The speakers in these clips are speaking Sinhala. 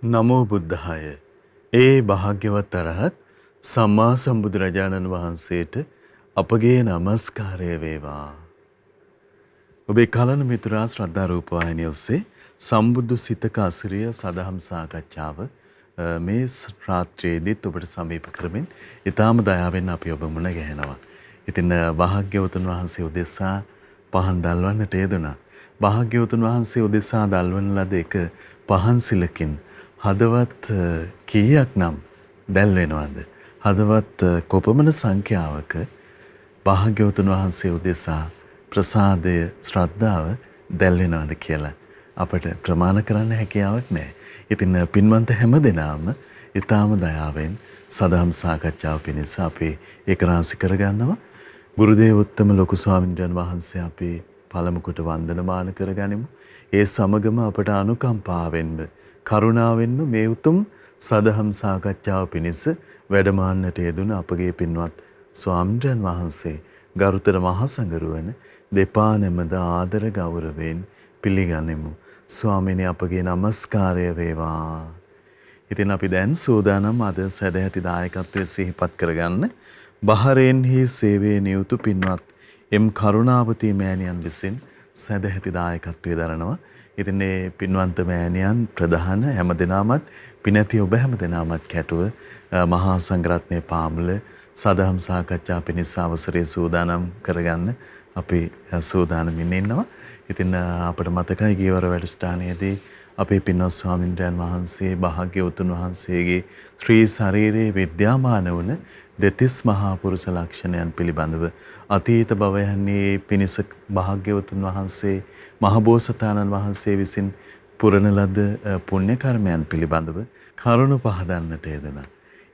නමෝ බුද්ධාය. ඒ භාග්‍යවත් අරහත් සම්මා සම්බුදුරජාණන් වහන්සේට අපගේ නමස්කාරය වේවා. ඔබේ කලන මිතුරා ශ්‍රද්ධා රූප වාහිනිය ඔස්සේ සම්බුදු සිතක අසිරිය සදහම් සාකච්ඡාව මේ රාත්‍රියේදීත් ඔබට සමීප කරමින් ඊටාම දයාවෙන් අපි ඔබ මුණ ගැහෙනවා. ඉතින් භාග්‍යවතුන් වහන්සේ උදෙසා පහන් දල්වන්නට යෙදුණා. භාග්‍යවතුන් වහන්සේ උදෙසා දල්වන ලද එක පහන් සිලකින් හදවත් කීයක් නම් දැල් වෙනවද? හදවත් කොපමණ සංඛ්‍යාවක භාග්‍යවතුන් වහන්සේ උදෙසා ප්‍රසාදය ශ්‍රද්ධාව දැල් වෙනවද කියලා අපට ප්‍රමාණ කරන්න හැකියාවක් නැහැ. ඉතින් පින්වන්ත හැමදෙනාම ඊටාම දයාවෙන් සදහම් සාකච්ඡාව පිණිස අපි ඒක රාශි කරගන්නවා. ගුරුදේව උත්තම ලොකු ස්වාමීන් වහන්සේ අපි පළමු කොට වන්දනමාන කරගනිමු. ඒ සමගම අපට අනුකම්පාවෙන්ම කරුණාවෙන්ම මේ උතුම් සදහම් සාකච්ඡාව පිණිස වැඩමවන්නට යෙදුන අපගේ පින්වත් ස්වාමීන් වහන්සේ ගරුතර මහා සංඝරුවන දෙපා නැමද ආදර ගෞරවයෙන් පිළිගනිමු. ස්වාමීනි අපගේ নমස්කාරය වේවා. ඉතින් අපි දැන් සූදානම් අද සදැහැති දායකත්වයේ සිහිපත් කරගන්න බහරේන්හි සේවයේ නියුතු පින්වත් එම් කරුණාවතී මෑණියන් විසින් සදැහැති දායකත්වයේ දරනවා. ඉතින් මේ පින්වන්ත මෑණියන් ප්‍රධාන හැමදෙනාමත් පිනැති ඔබ හැමදෙනාමත් කැටුව මහා සංඝරත්නයේ පාමුල සදහම් සාකච්ඡා පිණිස අවසරයේ සූදානම් කරගන්න අපි සූදානමින් ඉන්නවා. ඉතින් අපට මතකයි ගියවර වැඩසටහනේදී අපේ පින්වත් ස්වාමින්ද්‍රයන් වහන්සේ භාග්‍යවතුන් වහන්සේගේ ශ්‍රී ශරීරයේ විද්‍යාමාන වුණ දෙතිස් මහා පුරුෂ ලක්ෂණයන් පිළිබඳව අතීත භවයන්හි පිනිස භාග්‍යවතුන් වහන්සේ මහබෝසතාණන් වහන්සේ විසින් පුරන ලද පුණ්‍ය කර්මයන් පිළිබඳව කරුණු පහදන්නට යෙදුණා.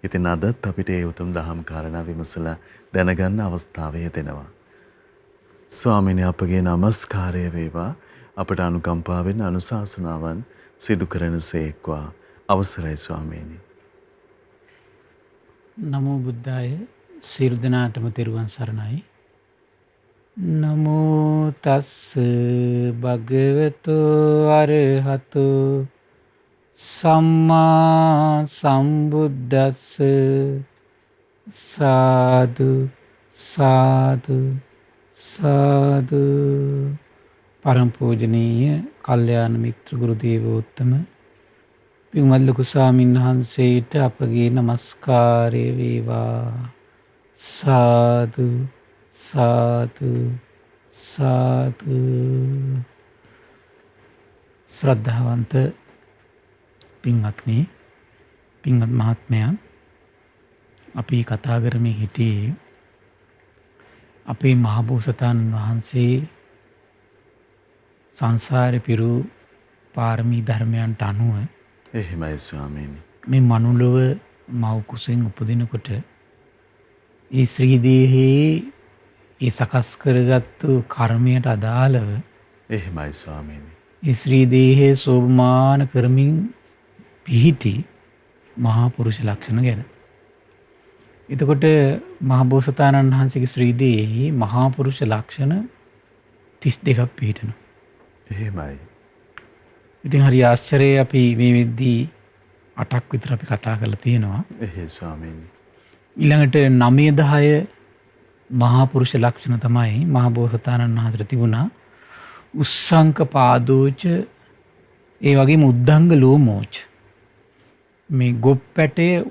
ඉතින් අදත් අපිට ඒ උතුම් දහම් කාරණා විමසලා දැනගන්න අවස්ථාව ලැබෙනවා. ස්වාමීනි අපගේ নমස්කාරය වේවා. අපට අනුකම්පාවෙන් අනුශාසනාවන් සිදු කරනසේක්වා. අවසරයි ස්වාමීනි. නමෝ බුද්ධාය. සියලු දෙනාටම තෙරුවන් සරණයි. නමෝ තස්ස භගවතු අරහතු සම්මා සම්බුද්දස්ස සාදු සාදු සාදු. පරම පූජනීය කල්යාණ මිත්‍ර ගුරු දේවෝත්තම පින්වත් ලොකු ස්වාමීන් වහන්සේට අපගේ নমස්කාරය වේවා. සාදු සාදු සාදු. ශ්‍රද්ධාවන්ත පින්වත්නි, පින්වත් මහත්මයන්, අපි කතා කරමින් හිටියේ අපේ මහබෝසතාණන් වහන්සේ සංසාරේ පිරු පාරමී ධර්මයන්ට අනුව එහෙමයි ස්වාමීනි. මේ මනුලොව මව් කුසෙන් උපදිනකොට ඒ ශ්‍රී දේහයේ ඒ සකස් කරගත්තු කර්මයට අදාළව එහෙමයි ස්වාමීනි. ඒ ශ්‍රී දේහයේ සෝභමාන කරමින් පිහිටි මහා පුරුෂ ලක්ෂණ ගැන. එතකොට මහබෝසතාණන් වහන්සේගේ ශ්‍රී දේහයේ මහා පුරුෂ ලක්ෂණ 32ක් පිහිටනවා. එහෙමයි. ඉතින් හරි ආශ්චර්යයි. අපි මේ වෙද්දී 8ක් විතර අපි කතා කරලා තියෙනවා. එහෙයි ස්වාමීනි. ඊළඟට 9 10 මහා පුරුෂ ලක්ෂණ තමයි මහබෝසතාණන් වහන්සේට තිබුණා. උස්සංක පාදෝච, ඒ වගේම උද්ධංග ලෝමෝච. මේ ගොප්පැටේ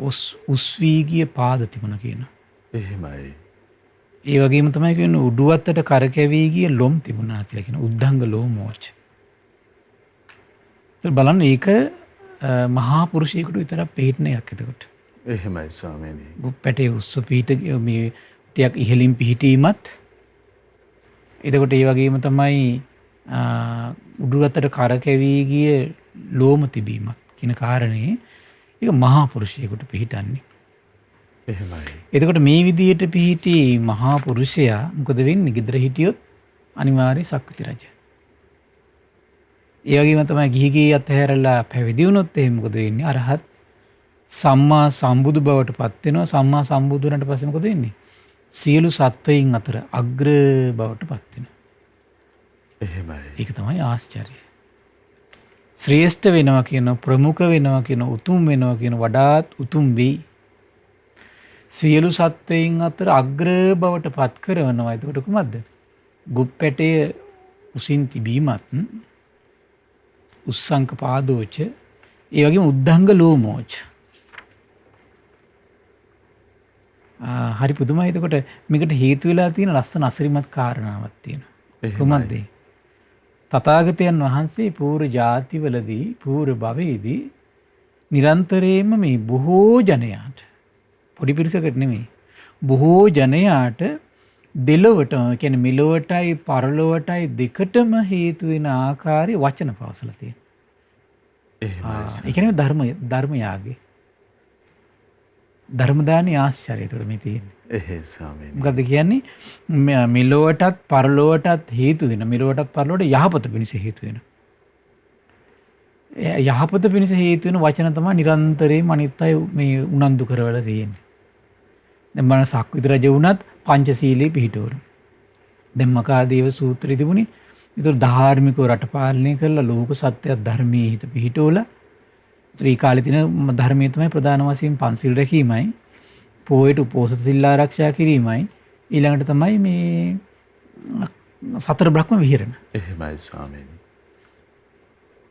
උස් වී ගිය පාද තිබුණා කියන. එහෙමයි. ඒ වගේම තමයි කියන්නේ උඩුවත්තට කරකැවී ගිය ලොම් තිබුණා කියලා කියන උද්ධංග ලෝමෝච. බලන්න ඒක මහා පුරුෂයෙකුට විතරක් පිළිහිටන එකක්. එතකොට එහෙමයි ස්වාමීනි. ගොප්පැටේ උස්ස පිහිට මේ ටිකක් ඉහළින් පිහිටීමත්, එතකොට ඒ වගේම තමයි උඩුවත්තට කරකැවී ගිය ලෝම තිබීමත් කියන කාරණේ ඒක මහා පුරුෂයෙකුට පිහිටන්නේ. එහෙමයි. එතකොට මේ විදිහට පිහිටි මහා පුරුෂයා මොකද වෙන්නේ? ගෙදර හිටියොත් අනිවාර්ය සක්විති රජ. ඒ වගේම තමයි ගිහිගේ අතහැරලා පැවිදි වුණොත් එහෙනම් මොකද වෙන්නේ? අරහත් සම්මා සම්බුදු බවට පත් වෙනවා. සම්මා සම්බුදු වුණාට පස්සේ මොකද වෙන්නේ? සියලු සත්වයින් අතර අග්‍ර බවට පත් වෙනවා. එහෙමයි. ඒක තමයි ආශ්චර්යය. ශ්‍රේෂ්ඨ වෙනවා කියන ප්‍රමුඛ වෙනවා කියන උතුම් වෙනවා කියන වඩාත් උතුම් වෙයි. සියලු සත්වයින් අතර අග්‍ර බවට පත් කරනවා. එතකොට කුමක්ද? ගුප්පැටය උසින් තිබීමත් උස්සංක පාදෝච ඒ වගේම උද්ධංග ලෝමෝච. හරි පුදුමයි. එතකොට මේකට හේතු වෙලා තියෙන ලස්සන අසිරිමත් කාරණාවක් තියෙනවා. කුමක්ද? තථාගතයන් වහන්සේ පූර්ව ජාතිවලදී පූර්ව භවයේදී නිරන්තරයෙන්ම මේ බොහෝ ජනයාට, පොඩි පිරිසකට නෙමෙයි, බොහෝ ජනයාට දෙලොවට කියන්නේ මෙලොවටයි පරලොවටයි දෙකටම හේතු වෙන ආකාරي වචන පවසලා තියෙනවා. ඒ කියන්නේ ධර්ම යාගේ. ධර්ම දානි ආශ්චර්යය උඩ මේ තියෙන්නේ. එහෙයි ස්වාමීනි. මොකද කියන්නේ මෙලොවටත් පරලොවටත් හේතු වෙන, මෙලොවටත් පරලොවට යහපත පිණිස හේතු වෙන. යහපත පිණිස හේතු වෙන වචන තමයි නිරන්තරයෙන් අනිත් අය මේ උනන්දු කරවලා තියෙන්නේ. දැන් මම සක්විති රජ වුණත් පංචශීලයේ පිහිටවරු. දැන් මකාදේව සූත්‍රය තිබුණේ. ඒතර ධාර්මිකව රට පාලනය කරලා ලෝක සත්‍යය ධර්මයේ හිත පිහිටවලා ත්‍රි කාලේ තියෙන ධර්මයේ තමයි ප්‍රධාන වශයෙන් පන්සිල් රැකීමයි, පොයට උපෝසත සිල් ආරක්ෂා කිරීමයි, ඊළඟට තමයි මේ සතර බ්‍රහ්ම විහරණ. එහෙමයි ස්වාමීනි.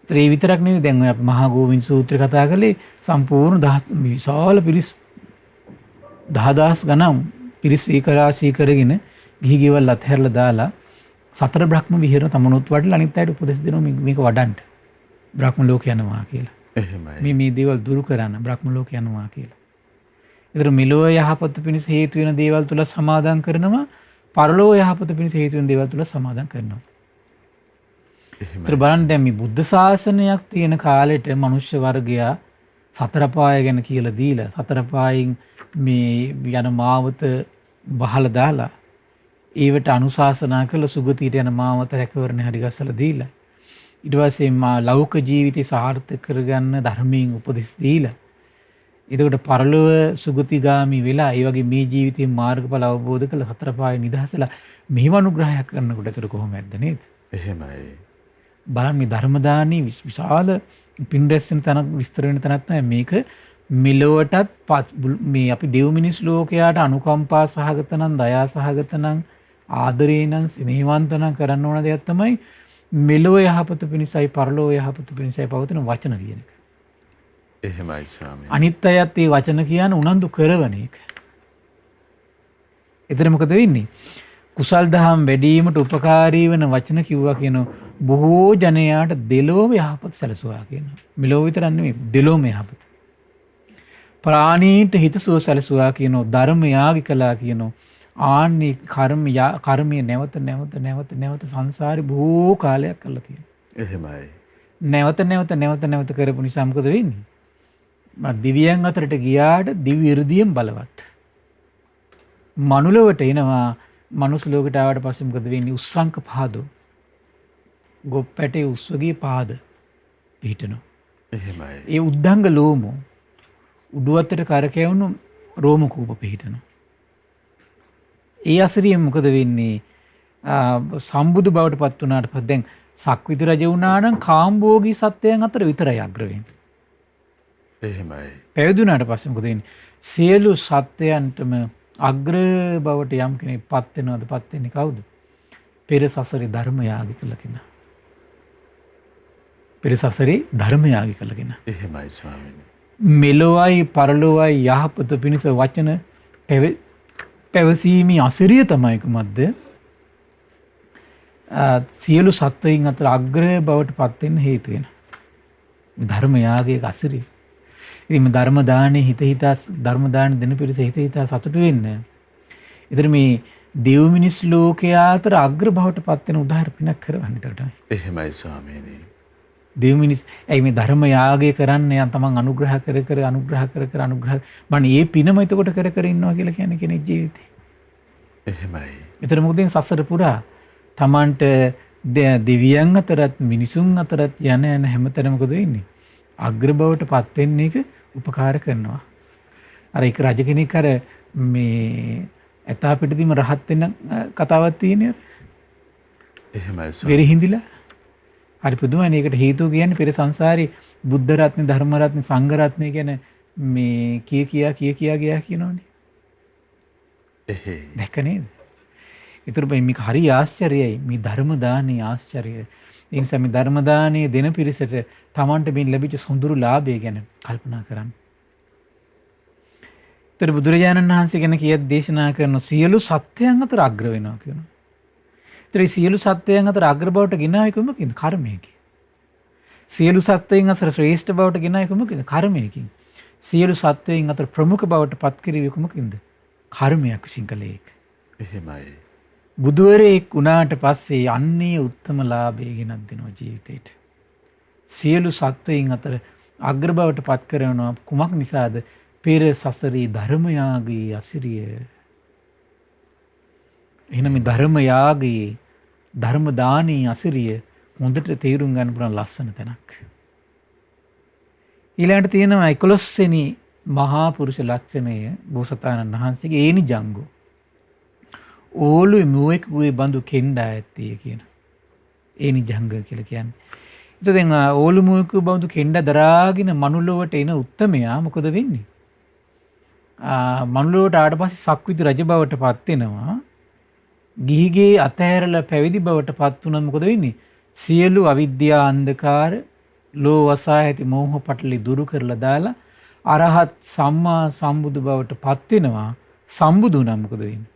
ඒ විතරක් නෙවෙයි. දැන් ඔය මහා ගෝවින්ද සූත්‍රය කතා කරලේ සම්පූර්ණ විශාල පිරිස් 10000 ගණන් පිරිස් ඒකරාශී කරගෙන ගිහි ගෙවල් අතහැරලා දාලා සතර බ්‍රහ්ම විහරණ තමනුත් වඩලා අනිත් අයට උපදෙස් දෙනවා මේක වඩන්න. බ්‍රහ්ම ලෝක යනවා කියලා. එහෙමයි. මේ දේවල් දුරු කරන්න බ්‍රහ්ම ලෝක යනවා කියලා. ඒතර මෙලොව යහපත පිණිස හේතු වෙන දේවල් තුල සමාදන් කරනවා, පරලොව යහපත පිණිස හේතු වෙන දේවල් තුල සමාදන් කරනවා. ඒතර බලන්න දැන් මේ බුද්ධ ශාසනයක් තියෙන කාලෙට මනුෂ්‍ය වර්ගයා සතර පාය ගැන කියලා දීලා, සතර පායෙන් මේ යන මාවත බහලා දාලා, ඒවට අනුශාසනා කළ සුගතියට යන මාවත රැකවරණ හරි ගස්සලා දීලා, ඊට පස්සේ මා ලෞක ජීවිතය සාර්ථක කරගන්න ධර්මයෙන් උපදෙස් දීලා, එතකොට පරලොව සුගතිගාමි වෙලා ඒ වගේ මේ ජීවිතයේ මාර්ගඵල අවබෝධ කළ සතර පාය නිදහසලා මෙහිම අනුග්‍රහයක් කරනකොට ඒතර කොහොමද නේද? එහෙමයි. බලන්න මේ ධර්ම දානි විශාල පින් රැස් වෙන තැනක්, විස්තර වෙන තැනක් තමයි මේක. මෙලොවටත් මේ අපි දෙව් මිනිස් ලෝකයාට අනුකම්පා සහගත නම්, දයා සහගත නම්, ආදරේ නම්, ස්නේහවන්ත නම් කරන්න ඕන දෙයක් තමයි මෙලොව යහපත පිණිසයි පරලොව යහපත පිණිසයි පවතින වචන කියන එක. එහෙමයි ස්වාමීනි. අනිත් අයත් මේ වචන කියන උනන්දු කරවන එක. එතන මොකද වෙන්නේ? කුසල් දහම් වැඩිවීමට උපකාරී වෙන වචන කිව්වා කියන බොහෝ ජනයාට දෙලොව යහපත සැලසුවා කියනවා. මෙලොව විතරක් නෙමෙයි, දෙලොවම යහපත. ප්‍රාණීන්ට හිතසුව සැලසුවා කියනවා, ධර්ම යාගි කළා කියනවා. ආන්නේ කර්මයේ නැවත සංසාරේ බොහෝ කාලයක් කරලා තියෙනවා. එහෙමයි. නැවත කරපු නිසා මොකද වෙන්නේ? දිව්‍යයන් අතරට ගියාට දිව්‍ය 이르දියෙන් බලවත්. මනුලොවට එනවා. මනුස්ස ලෝකයට ආවට පස්සේ මොකද වෙන්නේ? උස්සංක පාදෝ. ගොප්පැටේ උස්සගේ පාද පිහිටනවා. එහෙමයි. ඒ උද්ධංග ලෝමෝ උඩු අතට කරකැවුණු රෝම කූප පිහිටනවා. ඒ අසිරියෙන් මොකද වෙන්නේ? සම්බුදු බවට පත් වුණාට පස්සේ දැන් සක්විති රජ වුණා නම් කාම්භෝගී සත්වයන් අතර විතරයි අග්‍ර වෙන්නේ. එහෙමයි. පැවිදුණාට පස්සේ මොකද වෙන්නේ? සියලු සත්වයන්ටම අග්‍ර බවට යම් කෙනෙක් පත් වෙනවද? පත් වෙන්නේ කවුද? පෙර සසරේ ධර්ම යාගි කළ කෙනා. පෙර සසරේ ධර්ම යාගි කළ කෙනා. එහෙමයි ස්වාමීනි. මෙලොවයි පරලොවයි යහපත පිණිස වචන පැවසීමේ අසිරිය තමයි කුමක්ද? සියලු සත්වයින් අතර අග්‍ර බවට පත් වෙන්න හේතු වෙන ධර්ම යාගයේ අසිරිය. ඉතින් මේ ධර්ම දානේ ධර්ම දාන දෙන පිරිස හිත සතුටු වෙන්න. ඊතර මේ දෙව් මිනිස් ලෝකයා අතර අග්‍ර බවට පත් වෙන උදාහරණ පිනක් කරවන්න එතකොට. එහෙමයි ස්වාමීනි. දෙව් මිනිස් මේ ධර්ම යාගය කරන්න යන තමන් අනුග්‍රහ කර මම මේ පිනම එතකොට කර ඉන්නවා කියලා කියන්නේ කෙනෙක් ජීවිතේ. එහෙමයි. ඊතර මොකද සසර පුරා තමන්ට දෙවියන් අතරත් මිනිසුන් අතරත් යන හැමතැනම මොකද වෙන්නේ? අග්‍ර බවට පත් වෙන්න එක උපකාර කරනවා. අර එක රජ කෙනෙක් අර මේ ඇතා පිටදීම රහත් වෙන කතාවක් තියෙනවා. එහෙමයි. වෙරි හිඳිලා හරි පුදුමයි. ඒකට හේතුව කියන්නේ පෙර සංසාරේ බුද්ධ රත්නේ, ධර්ම රත්නේ, සංඝ රත්නේ ගැන මේ කියා ගියා කියනෝනේ. එහෙයි. දැක්ක නේද? ඒතර මේක හරි ආශ්චර්යයි. මේ ධර්ම දානේ ආශ්චර්යයි. ඒ නිසා මේ ධර්ම දානේ දෙන පිරිසට Tamanට මේ ලැබිච්ච සොඳුරු ලාභය ගැන කල්පනා කරන්න. ඒතර බුදුරජාණන් වහන්සේ ගැන කියත් දේශනා කරන සියලු සත්‍යයන් අතර අග්‍ර වෙනවා කියනවා. ඒතර සියලු සත්‍යයන් අතර අග්‍ර බවට ගෙනාවේ කොහොමද? කර්මයකින්. සියලු සත්‍යයන් අතර ශ්‍රේෂ්ඨ බවට ගෙනාවේ කොහොමද? කර්මයකින්. සියලු සත්‍යයන් අතර ප්‍රමුඛ බවට පත් කිරීවේ කොහොමද? කර්මයක් විසින් කළ එක. එහෙමයි. බුදුවරයෙක් වුණාට පස්සේ අන්නේ උත්තම ලාභය ගෙනත් දෙනවා ජීවිතේට. සියලු සත්වයින් අතර අග්‍ර බවට පත් කරනවා කුමක් නිසාද? පෙර සසරේ ධර්මයාගයේ අසිරිය. එහෙනම් මේ ධර්මයාගයේ ධර්ම දානයේ අසිරිය හොඳට තේරුම් ගන්න පුළුවන් ලස්සන තැනක්. ඊළඟට තියෙනවා 11 වෙනි මහා පුරුෂ ලක්ෂණය බෝසතාණන් වහන්සේගේ ඒනි ජංගෝ. ඕලු මුවෙකුගේ බඳු කෙන්ඩා ඇත්තේ කියන. ඒනි ජංග කියලා කියන්නේ. ඒත් දැන් ඕලු මුවෙකුගේ බඳු කෙන්ඩා දරාගෙන මනුලොවට එන උත්තමයා මොකද වෙන්නේ? මනුලොවට ආවට පස්සේ සක්විති රජ බවට පත් වෙනවා. ගිහිගේ අතහැරලා පැවිදි බවට පත් වුණා මොකද වෙන්නේ? සියලු අවිද්‍යා අන්ධකාර ලෝ වසා ඇති මෝහ පටලි දුරු කරලා දාලා අරහත් සම්මා සම්බුදු බවට පත් වෙනවා. සම්බුදු වුණා මොකද වෙන්නේ?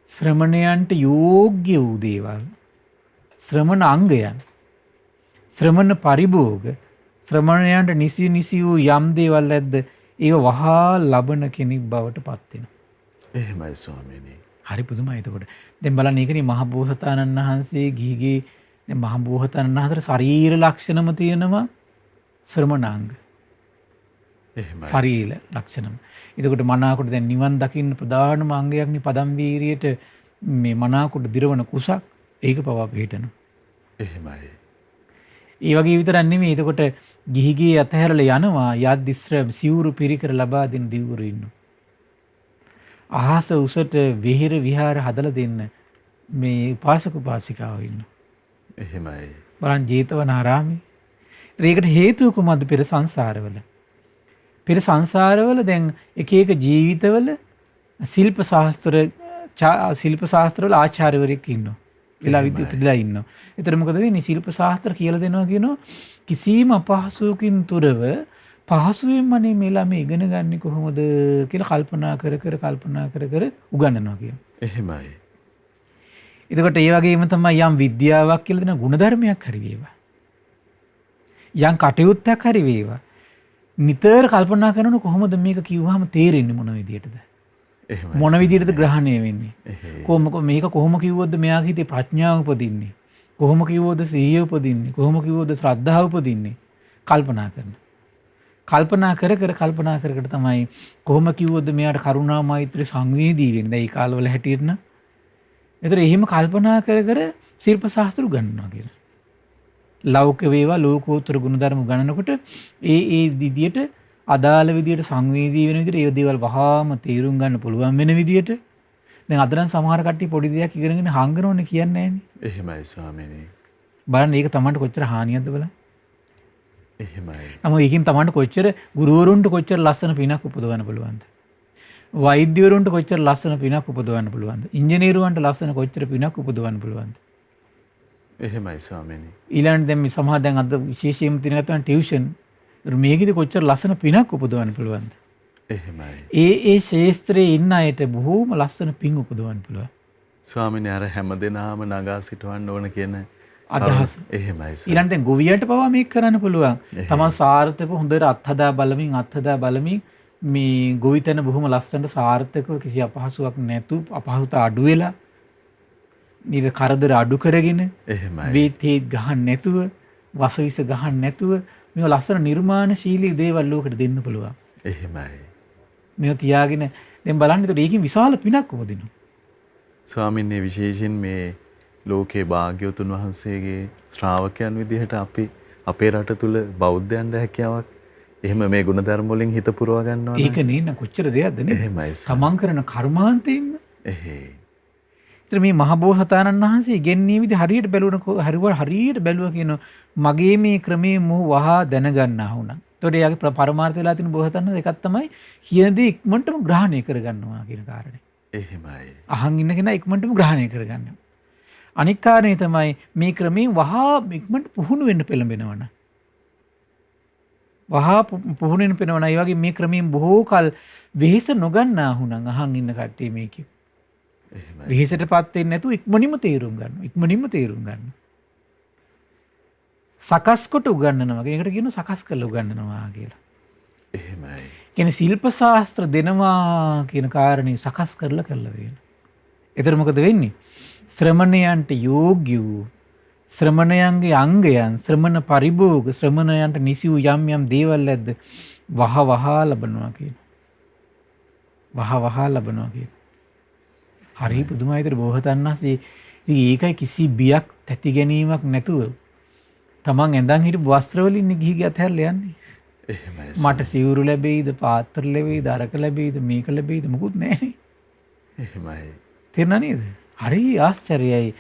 ශ්‍රමණයන්ට යෝග්‍ය වූ දේවල්, ශ්‍රමණ අංගයන්, ශ්‍රමණ පරිභෝග, ශ්‍රමණයන්ට නිසි වූ යම් දේවල් ඇද්ද ඒව වහා ලබන කෙනෙක් බවට පත් වෙනවා. එහෙමයි ස්වාමීනි. හරි පුදුමයි. එතකොට දැන් බලන්න ඒකනේ මහ බෝසතාණන් වහන්සේ ගිහිගේ දැන් මහ බෝසතාණන් වහන්සේට ශරීර ලක්ෂණම තියෙනවා ශ්‍රමණාංග. එහෙමයි. ශරීර ලක්ෂණම. එතකොට මනාකොට දැන් නිවන් දකින්න ප්‍රධානම අංගයක්නේ පදම් වීරියට මේ මනාකොට දිරවන කුසක් ඒක පවා පිළිටනවා. එහෙමයි. ඒ වගේ විතරක් නෙමෙයි. එතකොට ගිහිගේ අතහැරලා යනවා යද්දිස්ත්‍ර සිවුරු පිරිකර ලබා දෙන දිවුරු ඉන්නවා. අහස උසට විහෙර විහාර හදලා දෙන්න මේ උපාසක උපාසිකාවෝ ඉන්නවා. එහෙමයි. බලන්න ජේතවනාරාමේ. ඒකට හේතුව කොහොමද? පෙර සංසාරවල. පෙර සංසාරවල දැන් එක එක ජීවිතවල ශිල්ප ශාස්ත්‍රවල ආචාර්යවරයෙක් ඉන්නවා. වෙලා විදිහට ඉන්නවා. ඒතර මොකද වෙන්නේ? ශිල්ප ශාස්ත්‍ර කියලා දෙනවා කියනවා කිසිම අපහසුවකින් තොරව පහසුවෙන්ම මේ ළමයි ඉගෙන ගන්න කොහොමද කියලා කල්පනා කර උගන්වනවා කියනවා. එහෙමයි. එතකොට ඒ වගේම තමයි යම් විද්‍යාවක් කියලා දෙන ගුණධර්මයක් හරි වේවා. යම් කටයුත්තක් හරි වේවා. නිතර කල්පනා කරනකොට කොහොමද මේක කිව්වහම තේරෙන්නේ මොන විදියටද? එහෙමයි. මොන විදියටද ග්‍රහණය වෙන්නේ? මේක කොහොම කිව්වොත්ද මෙයාගේ හිතේ ප්‍රඥාව උපදින්නේ? කොහොම කිව්වොත්ද සිහිය උපදින්නේ? කොහොම කිව්වොත්ද ශ්‍රද්ධාව උපදින්නේ? කල්පනා කරන. කල්පනා කර තමයි කොහොම කිව්වොත්ද මෙයාට කරුණා මෛත්‍රී සංවේදී වෙන්නේ. දැන් ඒ කාලවල හැටියට න ะ. ඒතර එහෙම කල්පනා කර ශිල්ප ශාස්ත්‍ර උගන්වනවා කියලා. ලෞකික වේවා ලෝකෝත්තර ගුණධර්ම ගණනකොට ඒ විදියට අදාළ විදියට සංවේදී වෙන විදියට ඒ දේවල් වහාම තේරුම් ගන්න පුළුවන් වෙන විදියට දැන් අද නම් සමහර කට්ටිය පොඩි දෙයක් ඉගෙනගෙන හංගනෝනේ කියන්නේ නැහනේ. එහෙමයි ස්වාමීනි. බලන්න ඒක තමන්ට කොච්චර හානියක්ද බලන්න. එහෙමයි. නමුත් ඒකින් තමන්ට කොච්චර ගුරුවරුන්ට කොච්චර ලස්සන පිනක් උපදවන්න පුළුවන්ද? වෛද්‍යවරුන්ට කොච්චර ලස්සන පිනක් උපදවන්න පුළුවන්ද? ඉංජිනේරුවන්ට ලස්සන කොච්චර පිනක් උපදවන්න පුළුවන්ද? එහෙමයි ස්වාමීනි. ඊළඟට දැන් මේ සමහර දැන් අද විශේෂයෙන්ම තියෙන තමයි ටියුෂන්. මේකෙදි කොච්චර ලස්සන පිනක් උපදවන්න පුළුවන්ද? එහෙමයි. ඒ ශාස්ත්‍රයේ ඉන්න අයට බොහෝම ලස්සන පින් උපදවන්න පුළුවන්. ස්වාමීනි අර හැමදෙනාම නගා සිටවන්න ඕන කියන අදහස. එහෙමයි. ඊළඟට දැන් ගොවියට පවා මේක කරන්න පුළුවන්. තමන් සාර්ථකව හොඳට අත්හදා බලමින් මේ ගොවිතැන බොහොම ලස්සනට සාර්ථකව කිසි අපහසුයක් නැතු අපහසුතා අඩු වෙලා නිර කරදර අඩු කරගෙන එහෙමයි. වේතේ ගහන්න නැතුව වසවිස ගහන්න නැතුව මේ ලස්සන නිර්මාණශීලී දේවල් ලෝකෙට දෙන්න පුළුවන්. එහෙමයි. මේව තියාගෙන දැන් බලන්න ඒකට ඒකෙන් විශාල පිනක් උපදිනවා. ස්වාමීන් විශේෂයෙන් මේ ලෝකේ භාග්‍යවතුන් වහන්සේගේ ශ්‍රාවකයන් විදිහට අපි අපේ රට තුල බෞද්ධයන්ට හැකියාවක් එහෙම මේ ගුණධර්ම වලින් හිත පුරවා ගන්නවා ඒක නේ කොච්චර දෙයක්ද නේ. එහෙමයි. තමන් කරන කර්මාන්තයෙන්ම. එහෙයි. ඒතර මේ මහබෝසතාණන් වහන්සේ ඉගෙනීමේ විදිහ හරියට හරියට බැලුවා කියන මගේ මේ ක්‍රමයේ මෝ වහා දැනගන්නා වුණා. ඒතකොට එයාගේ පරමාර්ථ වෙලා තියෙන බෝසතාණන් එකක් තමයි කියන දේ ඉක්මනටම ග්‍රහණය කරගන්නවා කියන කාරණේ. එහෙමයි. අහන් ඉන්න කෙනා ඉක්මනටම ග්‍රහණය කරගන්නවා. අනික් කාරණේ තමයි මේ ක්‍රමයෙන් වහා ඉක්මනට පුහුණු වෙන්න පෙළඹෙනවන. වහා පුහුණු වෙන්න පෙළඹෙනවා. ඒ වගේ මේ ක්‍රමයෙන් බොහෝ කල වෙහෙස නොගන්නා වුණා අහන් ඉන්න කට්ටිය මේකේ. එහෙමයි. වෙහෙසටපත් වෙන්නේ නැතුව ඉක්මනින්ම තේරුම් ගන්නවා. ඉක්මනින්ම තේරුම් ගන්නවා. සකස් කොට උගන්වනවා. ඒකට කියනවා සකස් කරලා උගන්වනවා කියලා. එහෙමයි. කියන්නේ ශිල්ප ශාස්ත්‍ර දෙනවා කියන කාරණේ සකස් කරලා දෙනවා. ඒතර මොකද වෙන්නේ? ශ්‍රමණයන්ට යෝග්‍ය වූ ශ්‍රමණයන්ගේ අංගයන් ශ්‍රමණ පරිභෝග ශ්‍රමණයන්ට නිසි වූ යම් දේවල් ඇද්ද වහ ලබනවා කියන. වහ ලබනවා කියන. හරි පුදුමයි. ඒතර බෝසතාණන් වහන්සේ ඉතින් ඒකයි කිසි බියක් තැති ගැනීමක් නැතුව තමන් ඇඳන් හිටපු වස්ත්‍ර වලින් ගිහි ගියත් හැරලා යන්නේ. එහෙමයි. මට සිවුරු ලැබෙයිද පාත්‍ර ලැබෙයිද අරක ලැබෙයිද මේක ලැබෙයිද මොකුත් නැහැ. එහෙමයි. තේරුණා නේද? හරි ආශ්චර්යයි.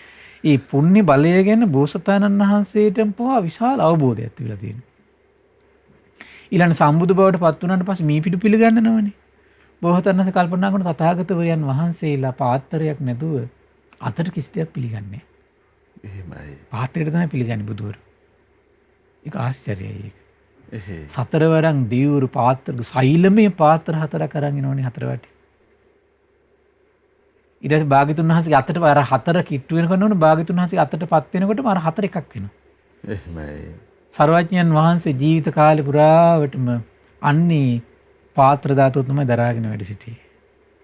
ඒ පුණ්‍ය බලය ගැන බෝසතාණන් වහන්සේට පවා විශාල අවබෝධයක් තිබිලා තියෙනවා. ඊළඟ සම්බුදු බවට පත් වුණාට පස්සේ මේ පිටු පිළිගන්නනවනේ. බෝසතාණන් වහන්සේ කල්පනා කරන තථාගතවරයන් වහන්සේලා පාත්‍රයක් නැතුව අතට කිසි දෙයක් පිළිගන්නේ නැහැ. එහෙමයි. පාත්‍රයට තමයි පිළිගන්නේ බුදුවරු. ඒක ආශ්චර්යයි ඒක. එහෙයි. සතරවරන් දියුරු පාත්‍ර සෛලමය පාත්‍ර 4ක් අරන් එනවනේ 4 වටි. ඊට පස්සේ භාග්‍යතුන් වහන්සේගේ අතට අර 4 කිට්ටු වෙනකොට නෝන භාග්‍යතුන් වහන්සේගේ අතටපත් වෙනකොටම අර 4 එකක් වෙනවා. එහෙමයි. සර්වඥයන් වහන්සේ ජීවිත කාලේ පුරාවටම අන්නේ පාත්‍ර ධාතුව තමයි දරාගෙන වැඩ සිටියේ.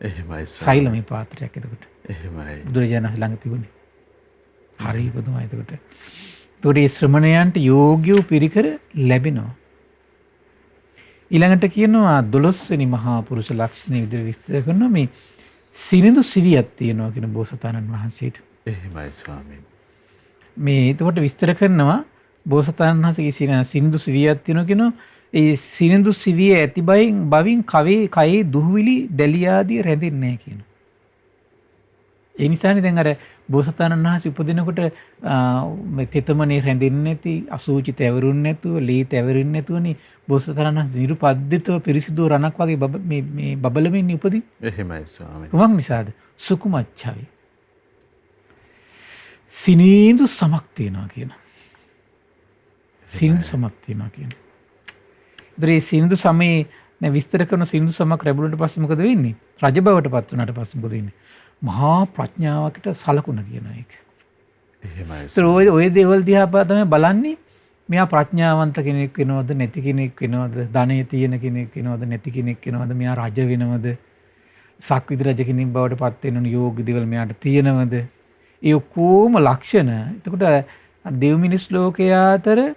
එහෙමයි. සෛලමය පාත්‍රයක් එතකොට. එහෙමයි. බුදුරජාණන් වහන්සේ ළඟ තිබුණේ. හරි පුදුමයි එතකොට. ඒතකොට මේ ශ්‍රමණයන්ට යෝග්‍ය පිරිකර ලැබෙනවා. ඊළඟට කියනවා 12 වෙනි මහා පුරුෂ ලක්ෂණ විදිහට විස්තර කරනවා මේ සිනිඳු සිවියක් තියෙනවා කියන බෝසතාණන් වහන්සේට. එහෙමයි ස්වාමීන්. මේ එතකොට විස්තර කරනවා බෝසතාණන් වහන්සේගේ සිනිඳු සිවියක් තියෙනවා කියනවා ඒ සිනිඳු සිවිය ඇති බවින් කයේ දුහවිලි දැලිය ආදී රැඳෙන්නේ නැහැ කියනවා. ඒ නිසානේ දැන් අර බෝසතාණන් වහන්සේ උපදිනකොට මේ තෙතමනේ රැඳෙන්නේ නැති අසූචි තැවරුන්නේ නැතුව ලී තැවරෙන්නේ නැතුවනේ බෝසතාණන් වහන්සේ නිරුපද්දිතව පිරිසිදු රණක් වගේ මේ බබලමින් උපදින්. එහෙමයි ස්වාමීන්. කුමක් නිසාද? සුකුමච්චාවි. සිනිඳු සමක් තියනවා කියන. සිනිඳු සමක් තියනවා කියන. ඒ සිනිඳු සමේ දැන් විස්තර කරන සිනිඳු සමක් ලැබුණාට පස්සේ මොකද වෙන්නේ? රජ බවට පත් වුණාට පස්සේ මොකද වෙන්නේ? මහා ප්‍රඥාවකට සලකුණ කියන එක. එහෙමයි. ඔය දේවල් දිහා තමයි බලන්නේ. මෙයා ප්‍රඥාවන්ත කෙනෙක් වෙනවද නැති කෙනෙක් වෙනවද? ධනෙ තියෙන කෙනෙක් වෙනවද නැති කෙනෙක් වෙනවද? මෙයා රජ වෙනවද? සක්විති රජ කෙනෙක් බවට පත් වෙන යෝග දේවල් මෙයාට තියෙනවද? ඒ ඔක්කොම ලක්ෂණ. එතකොට දෙව් මිනිස් ලෝකයේ අතර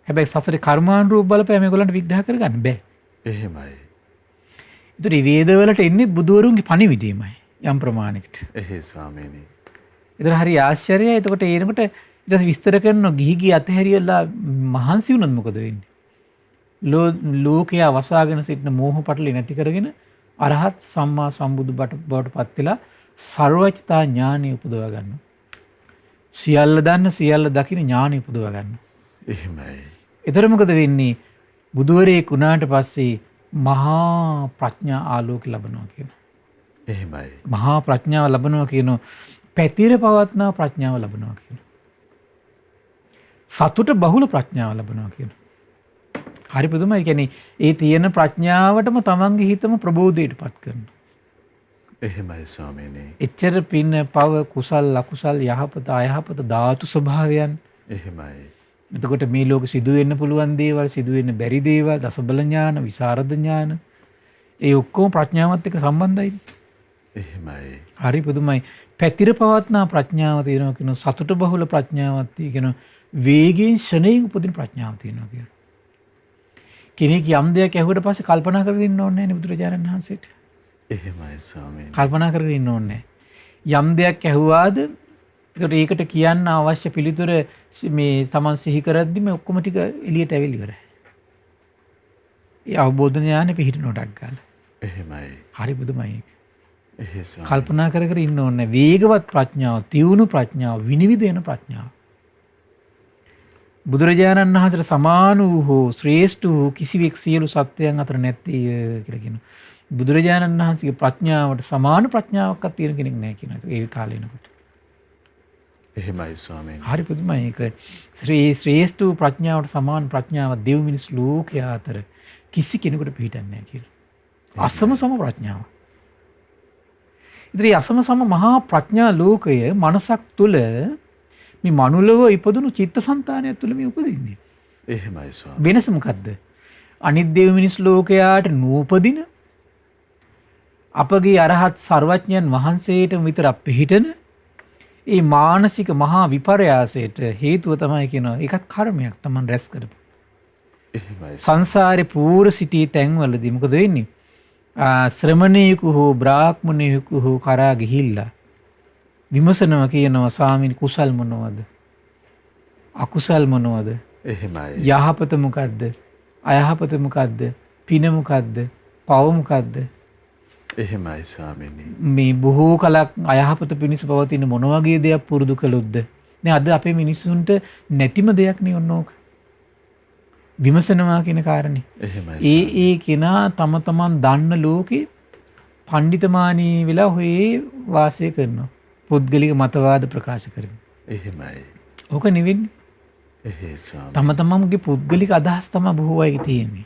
හැබැයි සසරේ කර්මානුරූප බලපෑම මේගොල්ලන්ට විග්‍රහ කරගන්න බෑ. එහෙමයි. ඒතර මේ වේදවලට එන්නේ බුදුවරුන්ගේ පණිවිඩයමයි. යම් ප්‍රමාණයකට. එහෙයි ස්වාමීනි. ඒතර හරි ආශ්චර්යයි. එතකොට ඒනකොට ඊට විස්තර කරන ගිහි අතහැරියලා මහන්සි වුණොත් මොකද වෙන්නේ? ලෝකයා වසාගෙන සිටින මෝහ පටලේ නැති කරගෙන අරහත් සම්මා සම්බුදු බවට පත් වෙලා සර්වඥතා ඥානෙ උපදවා ගන්නවා. සියල්ල දන්න සියල්ල දකින ඥානෙ උපදවා ගන්නවා. එහෙමයි. ඒතර මොකද වෙන්නේ? බුදුවරයෙක් වුණාට පස්සේ මහා ප්‍රඥා ආලෝක ලැබනවා කියනවා. එහෙමයි. මහා ප්‍රඥාව ලැබනවා කියනවා. පැතිර පවත්නා ප්‍රඥාව ලැබනවා කියනවා. සතුට බහුල ප්‍රඥාව ලැබනවා කියනවා. හරි පුදුමයි. කියන්නේ ඒ තියෙන ප්‍රඥාවටම තමන්ගේ හිතම ප්‍රබෝධයට පත් කරනවා. එහෙමයි ස්වාමීනි. එච්චර පින් පව කුසල් අකුසල් යහපත අයහපත ධාතු ස්වභාවයන්. එහෙමයි. එතකොට මේ ලෝක සිදු වෙන්න පුළුවන් දේවල් සිදු වෙන්න බැරි දේවල් දසබල ඥාන විසරද ඥාන ඒ ඔක්කොම ප්‍රඥාවත් එක්ක සම්බන්ධයි. එහෙමයි. හරි පුදුමයි. පැතිර පවත්නා ප්‍රඥාව තියෙනවා කියන සතුට බහුල ප්‍රඥාවක් තියෙනවා. වේගයෙන් ශරණයෙන් උපදින ප්‍රඥාව තියෙනවා කියන. කෙනෙක් යම් දෙයක් ඇහුවට පස්සේ කල්පනා කරගෙන ඉන්න ඕනේ නැහැ නේ බුදුරජාණන් වහන්සේට. එහෙමයි ස්වාමීනි. කල්පනා කරගෙන ඉන්න ඕනේ නැහැ. යම් දෙයක් ඇහුවාද ඒකට කියන්න අවශ්‍ය පිළිතුර මේ තමන් සිහි කරද්දි මේ ඔක්කොම ටික එළියට ඇවිල්ලා ඉවරයි. ඒ අවබෝධ ඥානෙ පිහිටනටක් ගාලා. එහෙමයි. හරි පුදුමයි ඒක. එහෙයි ස්වාමීනි. කල්පනා කර කර ඉන්න ඕනේ. වේගවත් ප්‍රඥාව, තියුණු ප්‍රඥාව, විනිවිදෙන ප්‍රඥාව. බුදුරජාණන් වහන්සේට සමාන වූ හෝ ශ්‍රේෂ්ඨ වූ කිසිවෙක් සියලු සත්වයන් අතර නැත්තේ කියලා කියනවා. බුදුරජාණන් වහන්සේගේ ප්‍රඥාවට සමාන ප්‍රඥාවක්වත් තියෙන කෙනෙක් නැහැ කියනවා. ඒ කාලේ එනකොට. එහෙමයි ස්වාමීනි. හරි පුදුමයි. ඒක ශ්‍රේෂ්ඨ වූ ප්‍රඥාවට සමාන ප්‍රඥාවක් දෙව් මිනිස් ලෝකයා අතර කිසි කෙනෙකුට පිහිටන්නේ නැහැ කියලා. අසම සම ප්‍රඥාව. ඉතින් අසම සම මහා ප්‍රඥා ලෝකය මනසක් තුල මේ මනුලව ඉපදුණු චිත්තසංතානය තුල මේ උපදින්නේ. එහෙමයි ස්වාමීනි. වෙනස මොකද්ද? අනිත් දෙව් මිනිස් ලෝකයාට නූපදින අපගේ අරහත් සර්වඥයන් වහන්සේට විතර පිහිටන ඒ මානසික මහා විපර්යාසයට හේතුව තමයි කියනවා. ඒකත් කර්මයක් Taman රැස් කරපු. එහෙමයි. සංසාරේ පූර්ව සිටී තැන්වලදී මොකද වෙන්නේ? ශ්‍රමණේකු හෝ බ්‍රාහ්මණේකු හෝ කරා ගිහිල්ලා විමසනවා කියනවා ස්වාමීනි කුසල් මොනවද? අකුසල් මොනවද? එහෙමයි. යහපත මොකද්ද? අයහපත මොකද්ද? පින මොකද්ද? පව මොකද්ද? එහෙමයි ස්වාමීනි. මේ බොහෝ කලක් අයහපත පිණිස පවතින මොන වගේ දෙයක් පුරුදු කළොත්ද? දැන් අද අපේ මිනිස්සුන්ට නැතිම දෙයක් නේ ඔන්න ඕක. විමසනවා කියන කාරණේ. එහෙමයි. ඒ කෙනා තම තමන් දන්න ලෝකේ පඬිතමානී වෙලා හොයේ වාසය කරනවා. පුද්ගලික මතවාද ප්‍රකාශ කරනවා. එහෙමයි. ඕක නෙවෙන්නේ. එහෙයි ස්වාමීනි. තම තමන්ගේ පුද්ගලික අදහස් තමයි බොහෝ අය තියෙන්නේ.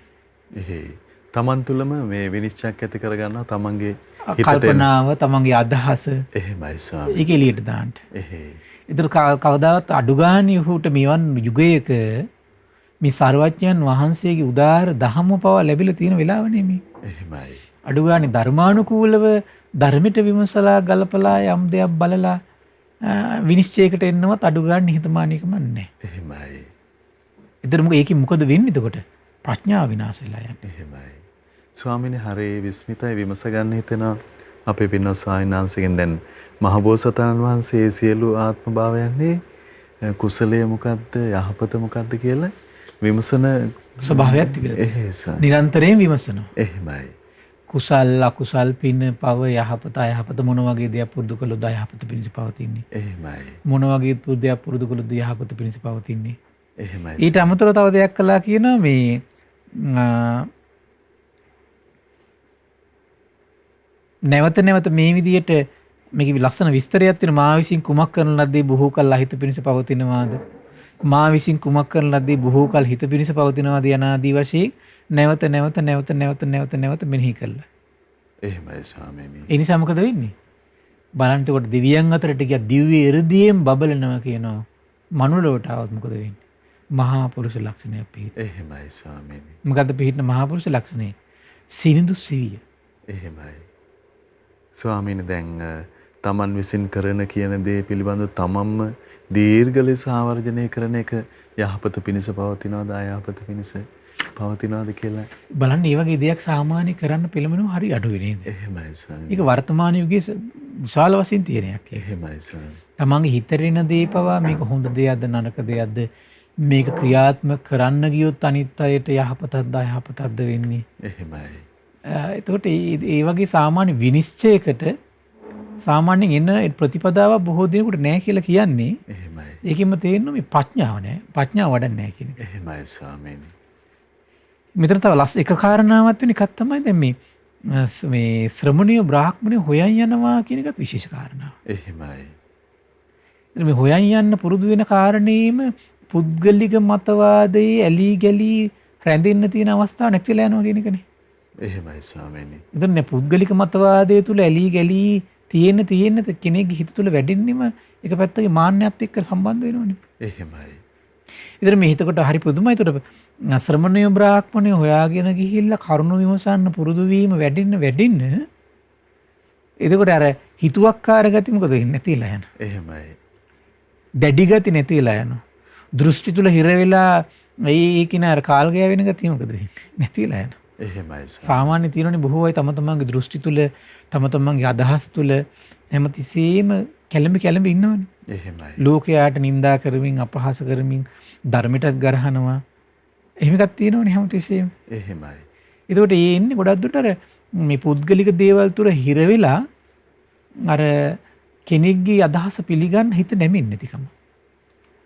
එහෙයි. තමන් තුළම මේ විනිශ්චයක් ඇති කරගන්නවා තමන්ගේ කල්පනාව, තමන්ගේ අදහස එහෙමයි ස්වාමීනි. ඒක එළියට දාන්න. එහෙයි. ඒතර කවදාවත් අඩු ගානේ ඔහුට මෙවන් යුගයක මේ සර්වඥයන් වහන්සේගේ උදාාර දහම පවා ලැබිලා තියෙන වෙලාව නෙමෙයි. එහෙමයි. අඩු ගානේ ධර්මානුකූලව ධර්මයට විමසලා ගලපලා යම් දෙයක් බලලා විනිශ්චයකට එන්නවත් අඩු ගානේ නිහතමානීකම නැහැ. එහෙමයි. ඒතර ඒකේ මොකද වෙන්නේ එතකොට? ප්‍රඥාව විනාශ වෙලා යන්නේ. එහෙමයි. ස්වාමීනි හරි විස්මිතයි විමස ගන්න හිතෙනවා අපේ පින්වත් ස්වාමීන් දැන් මහබෝසතාණන් වහන්සේ සියලු ආත්ම භාවයන්නේ කුසලය මොකද්ද යහපත මොකද්ද කියලා විමසන ස්වභාවයක් තිබිලා එහෙසයි. නිරන්තරයෙන් විමසනවා. එහෙමයි. කුසල් අකුසල් පින පව යහපත අයහපත මොන වගේ දෙයක් පුරුදු කළොත් යහපත පිණිස පවතින්නේ. එහෙමයි. මොන වගේ දෙයක් පුරුදු කළොත් යහපත පිණිස පවතින්නේ. එහෙමයි. ඊට අමතරව තව දෙයක් කළා කියනවා මේ නැවත නැවත මේ විදියට මේක ලස්සන විස්තරයක් තියෙන මා විසින් කුමක් කරන ලද්දේ බොහෝ කල් හිත පිණිස පවතිනවාද මා විසින් කුමක් කරන ලද්දේ බොහෝ කල් හිත පිණිස පවතිනවාද යන ආදී වශයෙන් නැවත නැවත මෙනෙහි කළා. එහෙමයි ස්වාමීනි. ඒ නිසා මොකද වෙන්නේ? බලන්නකොට දෙවියන් අතරට ගිය දිව්‍ය එ르දියෙන් බබලනවා කියනවා. මනුලොවට આવත් මොකද වෙන්නේ? මහා පුරුෂ ලක්ෂණයක් පිහිට. එහෙමයි ස්වාමීනි. මොකද්ද පිහිටන මහා පුරුෂ ලක්ෂණය? සිනිඳු සිවිය. එහෙමයි. ස්වාමීනි දැන් තමන් විසින් කරන කියන දේ පිළිබඳව තමන්ම දීර්ඝ ලෙස ආවර්ජනය කරන එක යහපත පිණිස පවතිනවද අයහපත පිණිස පවතිනවද කියලා බලන්න. මේ වගේ දෙයක් සාමාන්‍ය කරන්න පෙළඹෙනව හරි අඩුයි නේද? එහෙමයි ස්වාමීනි. ඒක වර්තමාන යුගයේ විශාල වශයෙන් තියෙන එකක්. එහෙමයි ස්වාමීනි. තමන්ගේ හිතරෙන දේ පවා මේක හොඳ දෙයක්ද නරක දෙයක්ද මේක ක්‍රියාත්මක කරන්න ගියොත් අනිත් අයට යහපතක්ද අයහපතක්ද වෙන්නේ. එහෙමයි. එතකොට ඒ වගේ සාමාන්‍ය විනිශ්චයකට සාමාන්‍යයෙන් එන ප්‍රතිපදාව බොහෝ දෙනෙකුට නැහැ කියලා කියන්නේ. එහෙමයි. ඒකෙම තේරෙනවා මේ ප්‍රඥාව නැහැ. ප්‍රඥාව වඩන්නේ නැහැ කියන එක. එහෙමයි ස්වාමීනි. මෙතන තව එක කාරණාවක් වෙන එකක් තමයි දැන් මේ ශ්‍රමණීය බ්‍රාහ්මණය හොයන් යනවා කියන එකත් විශේෂ කාරණාවක්. එහෙමයි. ඉතින් මේ හොයන් යන්න පුරුදු වෙන කාරණේම පුද්ගලික මතවාදයේ ඇලී ගලී රැඳෙන්න තියෙන අවස්ථාවක් නැතිලා යනවා කියන එකනේ. එහෙමයි ස්වාමීනි. ඉතින් පුද්ගලික මතවාදයේ තුල ඇලී ගලී තියෙන කෙනෙක්ගේ හිත තුල වැඩෙන්නෙම එක පැත්තක මාන්නයත් එක්ක සම්බන්ධ වෙනවනේ. එහෙමයි. ඉතින් මේ හිතකට හරි පුදුමයි. ඒතර ශ්‍රමණීය බ්‍රාහ්මණය හොයාගෙන ගිහිල්ලා කරුණ විමසන්න පුරුදු වීම වැඩින්න එතකොට අර හිතුවක්කාර ගති මොකද වෙන්නේ? නැතිලා යනවා. එහෙමයි. දැඩි ගති නැතිලා යනවා. දෘෂ්ටි තුල හිර වෙලා ඒකින අර කාල් ගෑවෙන ගතිය මොකද වෙන්නේ? නැතිලා යනවා. එහෙමයි. සාමාන්‍ය තියෙනනේ බොහෝ අය තම තමන්ගේ දෘෂ්ටි තුල තම තමන්ගේ අදහස් තුල හැමතිස්සෙම කැළඹි ඉන්නවනේ. එහෙමයි. ලෝකයාට නිඳා කරමින් අපහාස කරමින් ධර්මයටත් ගරහනවා. එහෙම එකක් තියෙනවනේ හැමතිස්සෙම. එහෙමයි. ඒකට ඒ ඉන්නේ ගොඩක් දුරට අර මේ පුද්ගලික දේවල් තුල හිර වෙලා අර කෙනෙක්ගේ අදහස පිළිගන්න හිත නැමෙන්නේ නැතිකම.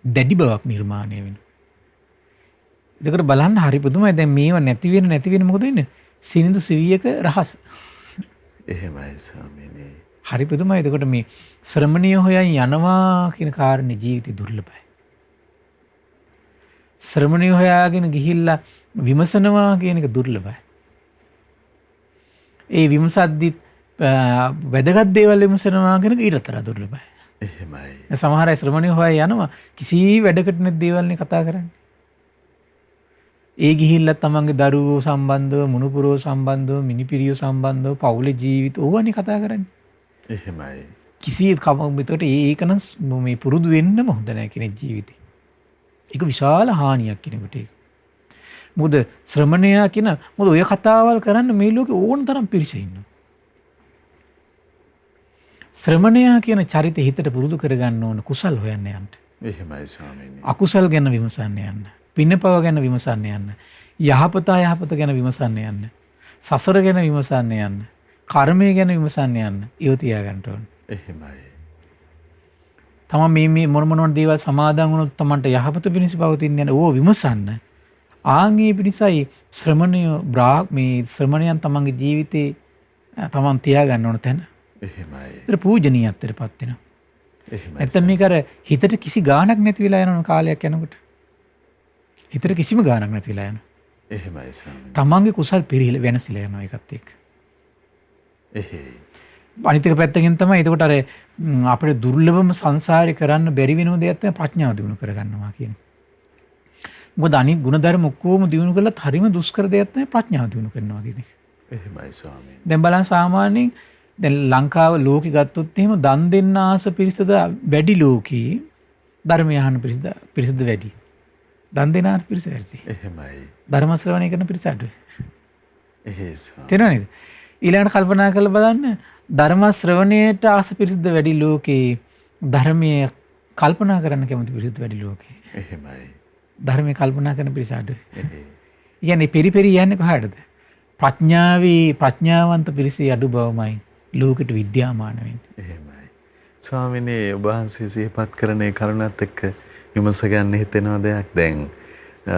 දැඩි බවක් නිර්මාණය වෙනවා. එතකොට බලන්න හරි පුදුමයි. දැන් මේව නැති වෙන මොකද වෙන්නේ? සිනිඳු සිවියක රහස. එහෙමයි ස්වාමීනි. හරි පුදුමයි. එතකොට මේ ශ්‍රමණීය හොයන් යනවා කියන කාරණේ ජීවිතේ දුර්ලභයි. ශ්‍රමණීය හොයාගෙන ගිහිල්ලා විමසනවා කියන එක දුර්ලභයි. ඒ විමසද්දිත් වැදගත් දේවල් විමසනවා කියන එක ඊටතර දුර්ලභයි. එහෙමයි. සමහර අය ශ්‍රමණීය හොයා යනවා කිසි වැඩකට නැති දේවල් නේ කතා කරන්නේ. ඒ ගිහිල්ලා තමන්ගේ දරුවෝ සම්බන්ධව, මුණුපුරෝ සම්බන්ධව, මිනිපිරියෝ සම්බන්ධව, පවුලේ ජීවිත ඕවනේ කතා කරන්නේ. එහෙමයි. කිසි කමකට ඒක නම් මේ පුරුදු වෙන්නම හොඳ නැහැ කෙනෙක් ජීවිතේ. ඒක විශාල හානියක් කෙනෙකුට ඒක. මොකද ශ්‍රමණයා කියන මොකද ඔය කතාවල් කරන්න මේ ලෝකේ ඕන තරම් පිරිස ඉන්නවා. ශ්‍රමණයා කියන චරිතය හිතට පුරුදු කරගන්න ඕන කුසල් හොයන්න යන්න. එහෙමයි ස්වාමීනි. අකුසල් ගැන විමසන්න යන්න. පින්නපව ගැන විමසන්න යන්න. යහපත ගැන විමසන්න යන්න. සසර ගැන විමසන්න යන්න. කර්මය ගැන විමසන්න යන්න. ඒව තියාගන්න ඕන. එහෙමයි. තමන් මේ මොන දේවල් සමාදන් වුණොත් තමන්ට යහපත පිණිස පවතින යන ඕව විමසන්න. ආන්ගේ පිණිසයි ශ්‍රමණයන් තමන්ගේ ජීවිතේ තමන් තියාගන්න ඕන තැන. එහෙමයි. ඒතර පූජනීයත්වයට පත් වෙනවා. එහෙමයි. නැත්නම් මේක අර හිතට කිසි ගාණක් නැති වෙලා යන කාලයක් යනකොට. හිතට කිසිම ගාණක් නැති වෙලා යනවා. එහෙමයි ස්වාමීනි. තමන්ගේ කුසල් පිරිහිල වෙනසිලා යනවා ඒකත් එක්ක. එහෙයි. අනිත් එක පැත්තකින් තමයි එතකොට අර අපිට දුර්ලභම සංසාරේ කරන්න බැරි වෙනම දෙයක් තමයි ප්‍රඥාව දිනු කරගන්නවා කියන්නේ. මොකද අනිත් ගුණධර්ම ඔක්කොම දිනු කළත් හරිම දුෂ්කර දෙයක් තමයි ප්‍රඥාව දිනු කරනවා කියන්නේ. එහෙමයි ස්වාමීනි. දැන් බලන්න සාමාන්‍යයෙන් දැන් ලංකාව ලෝකෙ ගත්තොත් එහෙම දන් දෙන්න ආස පිරිසද වැඩි ලෝකේ ධර්මය අහන පිරිසද වැඩි. දන් දෙන ආස පිරිස වැඩි. එහෙමයි. ධර්ම ශ්‍රවණය කරන පිරිස අඩුයි. එහෙයි ස්වාමීනි. තේරෙනවද? ඊළඟට කල්පනා කරලා බලන්න ධර්ම ශ්‍රවණයට ආස පිරිසද වැඩි ලෝකේ ධර්මයේ කල්පනා කරන්න කැමති පිරිසද වැඩි ලෝකේ. එහෙමයි. ධර්මයේ කල්පනා කරන පිරිස අඩුයි. එහෙයි. කියන්නේ පෙරිපෙරි යන්නේ කොහාටද? ප්‍රඥාවන්ත පිරිසේ අඩු බවමයි ලෝකෙට විද්‍යාමාන වෙන්නේ. එහෙමයි. ස්වාමීනි ඔබ වහන්සේ සිහිපත් කරන ඒ කරුණත් එක්ක විමස ගන්න හිතෙනවා දෙයක්. දැන්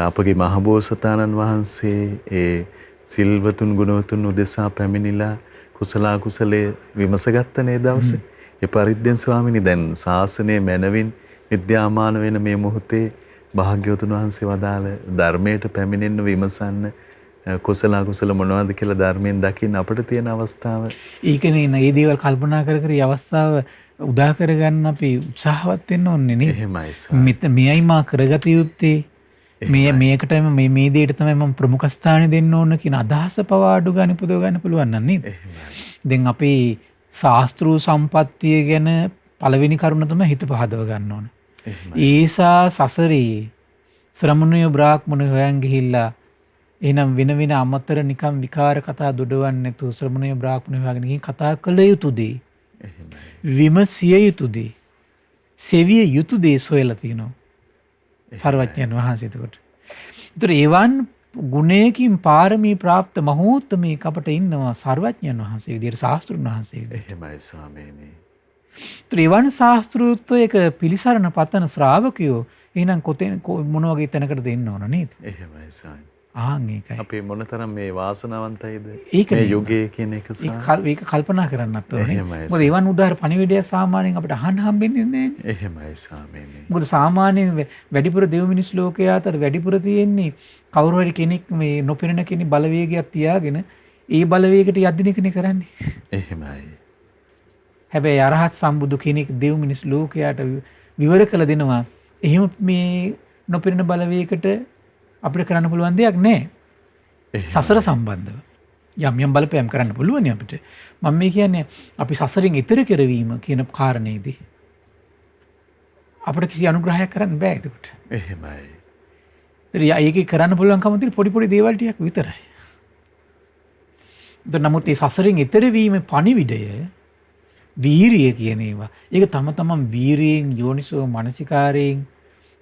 අපගේ මහබෝසතාණන් වහන්සේ ඒ සිල්වතුන් ගුණවතුන් උදෙසා පැමිණිලා කුසල කුසලයේ විමසගත්තනේ දවසේ. ඒ පරිද්දෙන් ස්වාමීනි දැන් ශාසනයේ මැනවින් විද්‍යාමාන වෙන මේ මොහොතේ භාග්‍යවතුන් වහන්සේ වදාළ ධර්මයට පැමිණෙන්න විමසන්න කුසල කුසල මොනවද කියලා ධර්මයෙන් දකින්න අපිට තියෙන අවස්ථාව. ඒකනේ මේ දේවල් කල්පනා කර කර අවස්ථාව උදා කරගන්න අපි උත්සාහවත් වෙන්න ඕනේ නේ. එහෙමයි සර්. මෙයයි මා කරගත යුත්තේ. මේකටම මේ දෙයට තමයි මම ප්‍රමුඛ ස්ථානෙ දෙන්න ඕන කියන අදහස පවා අඩු ගන්න පුදව ගන්න පුළුවන් නේද? දැන් අපේ ශාස්ත්‍රීය සම්පත්තිය ගැන පළවෙනි කරුණ තමයි හිත පහදව ගන්න ඕන. ඒසා සසරේ ශ්‍රමණය බ්‍රාහ්මණ හොයන් ගිහිල්ලා එහෙනම් වෙන අමතර නිකම් විකාර කතා දොඩවන්නේ නැතුව ශ්‍රමණය බ්‍රාහ්මණ හොයාගෙන ගිහින් කතා කළ යුතු දේ. විමසිය යුතු දේ. සෙවිය යුතු දේ සොයලා තිනවා. සර්වඥයන් වහන්සේ එතකොට. ඒතර ඒවන් ගුණයකින් පාරමී પ્રાપ્ત මහෝත්තමී අපට ඉන්නවා සර්වඥයන් වහන්සේ විදියට ශාස්ත්‍රුන් වහන්සේ විදියට. එහෙමයි ස්වාමීනි. ත්‍රිවර්ණ ශාස්ත්‍රූත්වයක පිළිසරණ පතන ශ්‍රාවකයෝ එහෙනම් මොන වගේ තැනකට දෙන්න ඕන නේද? එහෙමයි ස්වාමීනි. ඒකයි. අපේ මොනතරම් මේ වාසනාවන්තයිද මේ යුගයේ කියන එක ඒක කල්පනා කරන්නත් ඕනේ. මොකද ඒවන් උදාහර පණිවිඩය සාමාන්‍යයෙන් අපිට අහන්න හම්බෙන්නේ නැහැ. එහෙමයි ස්වාමීනි. මොකද සාමාන්‍යයෙන් වැඩිපුර දෙව් මිනිස් ලෝකයේ අතර වැඩිපුර තියෙන්නේ කවුරු හරි කෙනෙක් මේ නොපෙනෙන කෙනෙක් බලවේගයක් තියාගෙන ඒ බලවේගයට යද්දිනකනේ කරන්නේ. එහෙමයි. හැබැයි අරහත් සම්බුදු කෙනෙක් දෙව් මිනිස් ලෝකයට විවර කළ දෙනවා. එහෙම මේ නොපෙනෙන බලවේගයකට අපිට කරන්න පුළුවන් දෙයක් නැහැ. සසර සම්බන්ධව යම් බලපෑම් කරන්න පුළුවන් අපිට. මම මේ කියන්නේ අපි සසරින් ඈතර කරවීම කියන කාරණේදී අපිට කිසි අනුග්‍රහයක් කරන්න බෑ ඒකට. එහෙමයි. ඒකේ කරන්න පුළුවන්කම තියෙන පොඩි දේවල් ටිකක් විතරයි. නමුත් මේ සසරින් ඈතර වීමේ පණිවිඩය වීරිය කියන ඒවා. ඒක තමන් වීරියෙන් යෝනිසෝ මනසිකාරයෙන්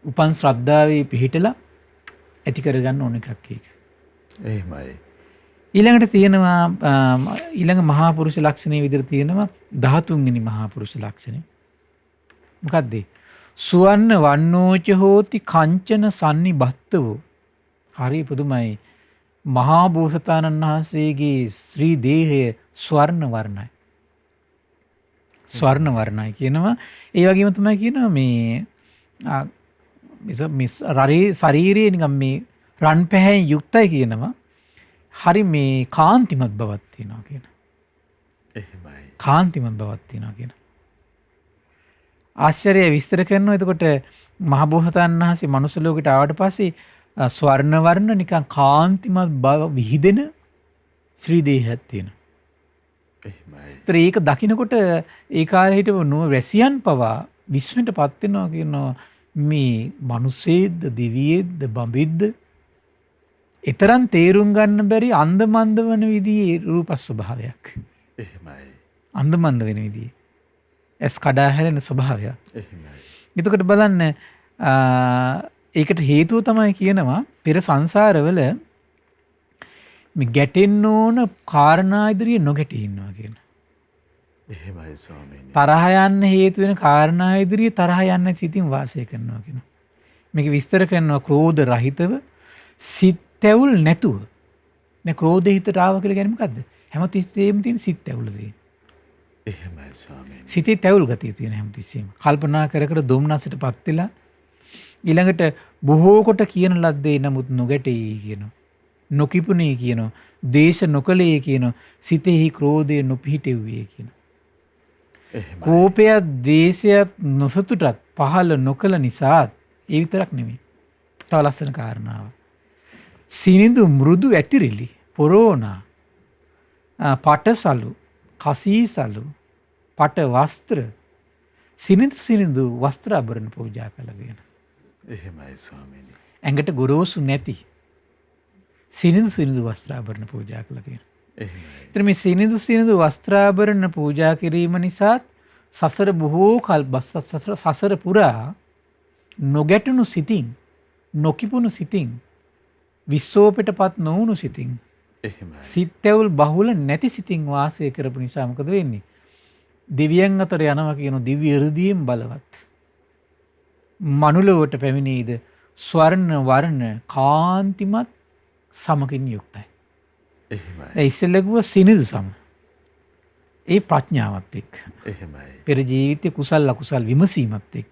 උපන් ශ්‍රද්ධාවේ පිහිටලා ඇති කරගන්න ඕන එකක් ඒක. එහෙමයි. ඊළඟට තියෙනවා ඊළඟ මහා පුරුෂ ලක්ෂණයේ විදිහට තියෙනවා 13 වෙනි මහා පුරුෂ ලක්ෂණය. මොකද්ද? සුවන්න වන්නෝච හෝති කංචන සන්නිබත්තවෝ. හරි පුදුමයි. මහා බෝසතාණන් වහන්සේගේ ශ්‍රී දේහය ස්වර්ණ වර්ණයි. ස්වර්ණ වර්ණයි කියනවා. ඒ වගේම තමයි කියනවා මේ ශරීරයේ නිකම් මේ රන් පැහැයෙන් යුක්තයි කියනවා. හරි මේ කාන්තිමත් බවක් තියෙනවා කියන. එහෙමයි. කාන්තිමත් බවක් තියෙනවා කියන. ආශ්චර්ය විස්තර කරනවා. එතකොට මහබෝසතාණන් වහන්සේ මනුස්ස ලෝකයට ආවට පස්සේ ස්වර්ණ වර්ණ නිකන් කාන්තිමත් බව විහිදෙන ශ්‍රී දේහයක් තියෙනවා. එහෙමයි. ඒතර ඒක දකිනකොට ඒ කාලේ හිටපු වැසියන් පවා විස්මයටපත් වෙනවා කියනවා මේ මිනිස්සෙද්ද දෙවියෙද්ද බඹෙද්ද ඊතරම් තේරුම් ගන්න බැරි අන්දමන්ද වෙන විදිහේ රූප ස්වභාවයක්. එහෙමයි. අන්දමන්ද වෙන විදිහේ ඇස් කඩා හැලෙන ස්වභාවයක්. එහෙමයි. එතකොට බලන්න ඒකට හේතුව තමයි කියනවා පෙර සංසාරවල මේ ගැටෙන්න ඕන කාරණා ඉදිරියේ නොගැටී ඉන්නවා කියන. එහෙමයි ස්වාමීනි. තරහ යන්න හේතු වෙන කාරණා ඉදිරියේ තරහ යන්න සිතින් වාසය කරනවා කියන. මේක විස්තර කරනවා ක්‍රෝධ රහිතව සිත් තැවුල් නැතුව. දැන් ක්‍රෝධය හිතට ආව කියලා කියන්නේ මොකද්ද? හැමතිස්සෙම තියෙන සිත් තැවුල තියෙන. එහෙමයි ස්වාමීනි. සිතේ තැවුල් ගතිය තියෙන හැමතිස්සෙම. කල්පනා කර කර දුම්නසටපත් වෙලා ඊළඟට බොහෝ කොට කියන ලද්දේ නමුත් නොගැටෙයි කියනවා. නොකිපුණේ කියනවා. දේශ නොකලේ කියනවා. සිතෙහි ක්‍රෝධය නොපිහිටෙව්වේ කියනවා. කෝපයත් ද්වේෂයත් නොසතුටත් පහළ නොකළ නිසාත් ඒ විතරක් නෙමෙයි. තව ලස්සන කාරණාවක්. සිනිඳු මෘදු ඇතිරිලි පොරෝනා පටසලු කසීසලු පට වස්ත්‍ර සිනිඳු වස්ත්‍ර ආභරණ පූජා කළා කියන. එහෙමයි ස්වාමීනි. ඇඟට ගොරෝසු නැති සිනිඳු වස්ත්‍රාභරණ පූජා කළා තියෙනවා. එහෙමයි. ඒතර මේ සිනිඳු වස්ත්‍රාභරණ පූජා කිරීම නිසා සසර බොහෝ කල් සසර පුරා නොගැටුණු සිතින් නොකිපුණු සිතින් විස්සෝපයටපත් නොවුණු සිතින් එහෙමයි. සිත්ඇවුල් බහුල නැති සිතින් වාසය කරපු නිසා මොකද වෙන්නේ? දෙවියන් අතර යනවා කියන දිව්‍ය හෘදයෙන් බලවත් මනුලොවට පැමිණෙයිද ස්වර්ණ වර්ණ කාන්තිමත් සමකින් යුක්තයි. එහෙමයි. ඒ ඉස්සෙල්ලකුව සිනිඳු සම. ඒ ප්‍රඥාවත් එක්ක. එහෙමයි. පෙර ජීවිතේ කුසල් අකුසල් විමසීමත් එක්ක.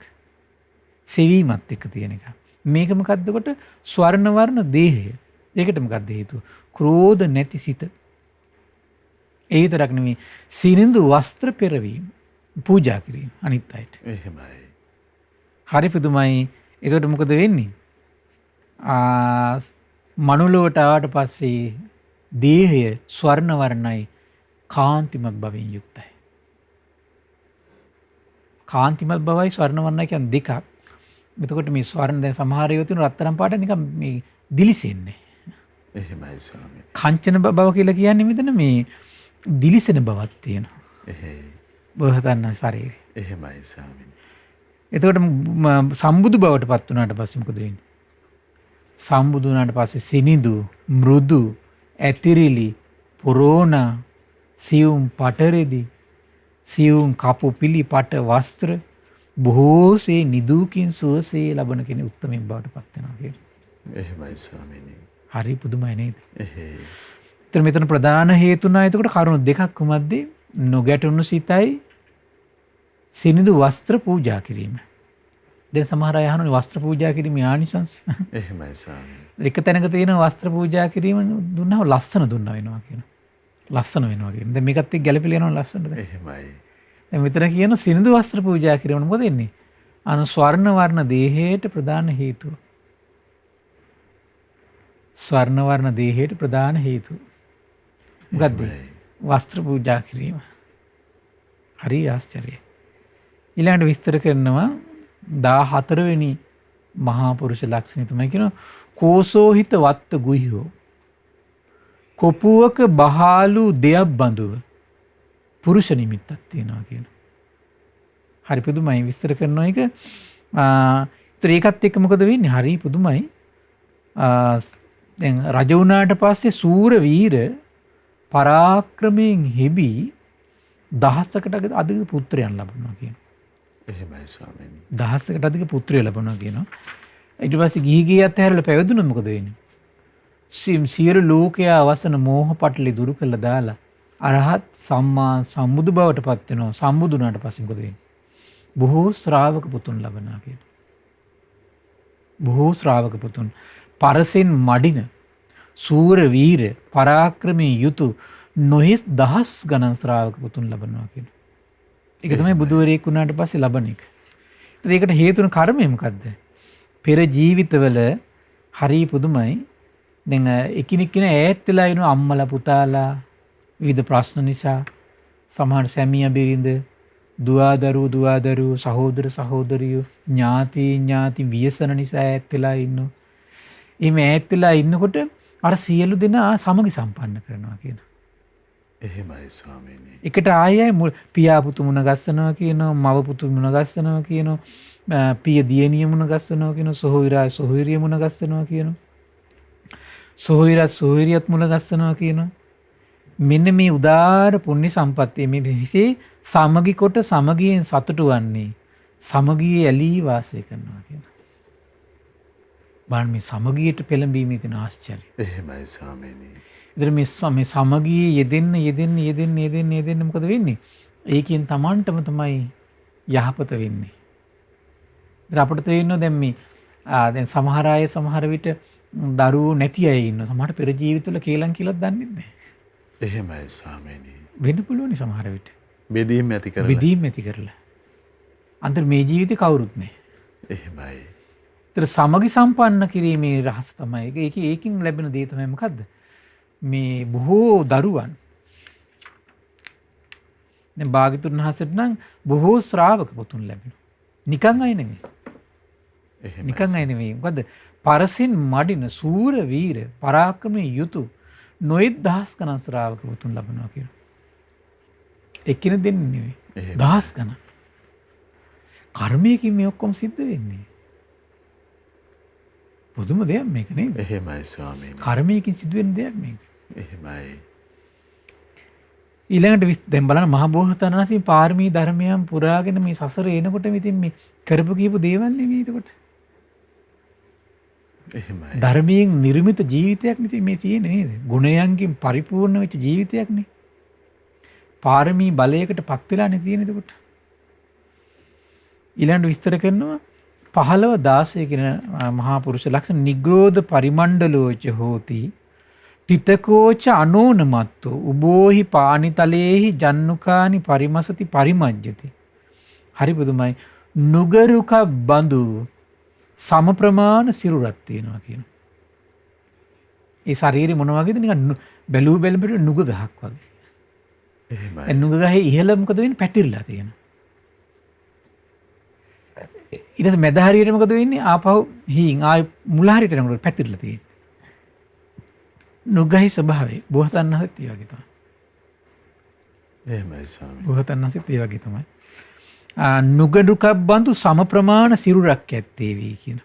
සෙවීමත් එක්ක තියෙන එක. මේක මොකද්ද කොට ස්වර්ණ වර්ණ දේහය. ඒකට මොකද්ද හේතුව? ක්‍රෝධ නැති සිත. ඒ විතරක් නෙමෙයි සිනිඳු වස්ත්‍ර පෙරවීම පූජා කිරීම අනිත් අයට. එහෙමයි. හරි පුදුමයි. ඒකට මොකද වෙන්නේ? මනුලොවට ආවට පස්සේ දේහය ස්වර්ණ වර්ණයි කාන්තිමත් බවින් යුක්තයි. කාන්තිමත් බවයි ස්වර්ණ වර්ණයි කියන්නේ දෙකක්. එතකොට මේ ස්වර්ණ දැන් සමහර ඒවා තියෙන රත්තරන් පාට නිකන් මේ දිලිසෙන්නේ. එහෙමයි ස්වාමීනි. කංචන බව කියලා කියන්නේ මෙතන මේ දිලිසෙන බවක් තියෙනවා. එහෙයි. බොහෝතන ශරීරය. එහෙමයි ස්වාමීනි. එතකොට සම්බුදු බවට පත් වුණාට පස්සේ මොකද වෙන්නේ? සම්බුදු වුණාට පස්සේ සිනිඳු, මෘදු, ඇතිරිලි, පුරෝණා, සියුම් පටරෙදි, සියුම් කපු පිලි පට වස්ත්‍ර බොහෝසේ නිදුකින් සුවසේ ලබන කෙනෙක් උත්තමෙක් බවට පත් වෙනවා කියලා. එහෙමයි ස්වාමීනි. හරි පුදුමයි නේද? එහෙයි. ඒතර මෙතන ප්‍රධාන හේතුණා එතකොට කරුණු දෙකක් කුමක්ද? නොගැටුණු සිතයි සිනිඳු වස්ත්‍ර පූජා කිරීම. දැන් සමහර අය අහනවා වස්ත්‍ර පූජා කිරීමේ ආනිසංස. එහෙමයි ස්වාමීනි. එක තැනක තියෙන වස්ත්‍ර පූජා කිරීම දුන්නාම ලස්සන දුන්නා වෙනවා කියන. ලස්සන වෙනවා කියන. දැන් මේකත් එක්ක ගැළපෙලා යනවා ලස්සනට දැන්. එහෙමයි. දැන් මෙතන කියන සිනිඳු වස්ත්‍ර පූජා කිරීම මොකද වෙන්නේ? ස්වර්ණ වර්ණ දේහයට ප්‍රධාන හේතුව. ස්වර්ණ වර්ණ දේහයට ප්‍රධාන හේතුව. මොකද්ද? වස්ත්‍ර පූජා කිරීම. හරි ආශ්චර්යයි. ඊළඟට විස්තර කරනවා 14 වෙනි මහා පුරුෂ ලක්ෂණය තමයි කියනවා කෝසෝහිත වත්ත ගුහ්‍යෝ කොපුවක බහාලු දෙයක් බඳුව පුරුෂ නිමිත්තක් තියෙනවා කියන. හරි පුදුමයි විස්තර කරනවා එක. ඒකත් එක්ක මොකද වෙන්නේ? හරි පුදුමයි. දැන් රජ වුණාට පස්සේ සූර වීර පරාක්‍රමයෙන් හිබී දහසකට අධික පුත්‍රයන් ලබනවා කියන. එහෙමයි ස්වාමීනි. දහසකට අධික පුත්‍රයෝ ලබනවා කියනවා. ඊට පස්සේ ගිහි අතහැරලා පැවිදුණොත් මොකද වෙන්නේ? සියලු ලෝකයා අවසන මෝහ පටලි දුරු කළා දාලා අරහත් සම්මා සම්බුදු බවට පත් වෙනවා. සම්බුදු වුණාට පස්සේ මොකද වෙන්නේ? බොහෝ ශ්‍රාවක පුතුන් ලබනවා කියන. බොහෝ ශ්‍රාවක පුතුන් පරසෙන් මඩින සූර වීර පරාක්‍රමී යුතු නොහිස් දහස් ගණන් ශ්‍රාවක පුතුන් ලබනවා කියන. ඒක තමයි බුදුවරයෙක් වුණාට පස්සේ ලබන එක. ඒකට හේතුන කර්මය මොකද්ද? පෙර ජීවිතවල හරි පුදුමයි. දැන් එකිනෙක කෙනා ඈත් වෙලා ඉන්න අම්මලා පුතාලා විවිධ ප්‍රශ්න නිසා සමහර සැමියා බිරිඳ දුවදරු සහෝදර සහෝදරියෝ ඥාති ව්‍යසන නිසා ඈත් වෙලා ඉන්නවා. එහෙම ඈත් වෙලා ඉන්නකොට අර සියලු දෙනා සමගි සම්පන්න කරනවා කියන. එහෙමයි ස්වාමීනි. එකට ආයෙ පියා පුතු මුණ ගස්සනවා කියනවා, මව පුතු මුණ ගස්සනවා කියනවා, පිය දියණිය මුණ ගස්සනවා කියනවා, සොහොයුරා සොහොයුරිය මුණ ගස්සනවා කියනවා. සොහොයුරා සොහොයුරියත් මුණ ගස්සනවා කියනවා. මෙන්න මේ උදාාර පුණ්‍ය සම්පත්තිය මේ විසේ සමගි කොට සමගියෙන් සතුටු වන්නේ සමගියේ ඇලී වාසය කරනවා කියනවා. බලන්න මේ සමගියට පෙළඹීමේ තියෙන ආශ්චර්යය. එහෙමයි ස්වාමීනි. ඉතින් මේ සමගියේ යෙදෙන්න මොකද වෙන්නේ? ඒකෙන් Tamanටම තමයි යහපත වෙන්නේ. ඉතින් අපිට තේරෙනවා දැන් මේ දැන් සමහර අය සමහර විට දරුවෝ නැති අය ඉන්නවා. සමහර පෙර ජීවිතවල කේලම් කියලාත් දන්නේ නැහැ. එහෙමයි ස්වාමීනි. වෙන්න පුළුවන් සමහර විට. බෙදීම් ඇති කරලා. අන්තර මේ ජීවිතේ කවුරුත් නැහැ. එහෙමයි. ඒතර සමගි සම්පන්න කිරීමේ රහස තමයි. ඒකෙන් ලැබෙන දේ තමයි මොකද්ද? මේ බොහෝ දරුවන් දැන් භාග්‍යතුන් වහන්සේට නම් බොහෝ ශ්‍රාවක පුතුන් ලැබෙනවා. නිකන් අය නෙමෙයි. නිකන් අය නෙමෙයි. මොකද පරසින් මඩින සූර වීර පරාක්‍රමී යුතු නොයෙක් දහස් ගණන් ශ්‍රාවක පුතුන් ලබනවා කියලා. එක්කෙනෙක් දෙන්නේ නෙමෙයි. දහස් ගණන්. කර්මයකින් මේ ඔක්කොම සිද්ධ වෙන්නේ. පුදුම දෙයක් මේක නේද? එහෙමයි ස්වාමීනි. කර්මයකින් සිදුවෙන දෙයක් මේක. එහෙමයි. ඊළඟට දැන් බලන්න මහ බෝසතාණන් වහන්සේ පාරමී ධර්මයන් පුරාගෙන මේ සසර එනකොට ඉතින් මේ කරපු කීප දේවල් නෙමෙයි එතකොට. එහෙමයි. ධර්මයෙන් නිර්මිත ජීවිතයක් නෙමෙයි මේ තියෙන්නේ නේද? ගුණයන්ගෙන් පරිපූර්ණ වෙච්ච ජීවිතයක් නේ. පාරමී බලයකට පත් වෙලානේ තියෙන්නේ එතකොට. ඊළඟට විස්තර කරනවා 15-16 කියන මහා පුරුෂ ලක්ෂණ නිග්‍රෝධ පරිමණ්ඩලෝච හෝති තිතකෝච අනෝනමත්තෝ උබෝහි පානිතලේහි ජන්නුකානි පරිමසති පරිමජ්ජති. හරි පුදුමයි. නුගරුක බඳු සම ප්‍රමාණ සිරුරක් තියෙනවා කියනවා. ඒ ශරීරේ මොන වගේද? නිකන් බැලූ බැලමට නුග ගහක් වගේ. එහෙමයි. ඒ නුග ගහේ ඉහළ මොකද වෙන්නේ? පැතිරිලා තියෙනවා. ඊට පස්සේ මැද හරියට මොකද වෙන්නේ? ආපහු හීන් ආය මුල හරියට යනකොට පැතිරිලා තියෙනවා. නුගහේ ස්වභාවය බෝසතාණන් වහන්සේත් ඒ වගේ තමයි. එහෙමයි ස්වාමීනි. බෝසතාණන් වහන්සේත් ඒ වගේ තමයි. නුගඩුකක් බඳු සම ප්‍රමාණ සිරුරක් ඇත්තේ වේ කියන.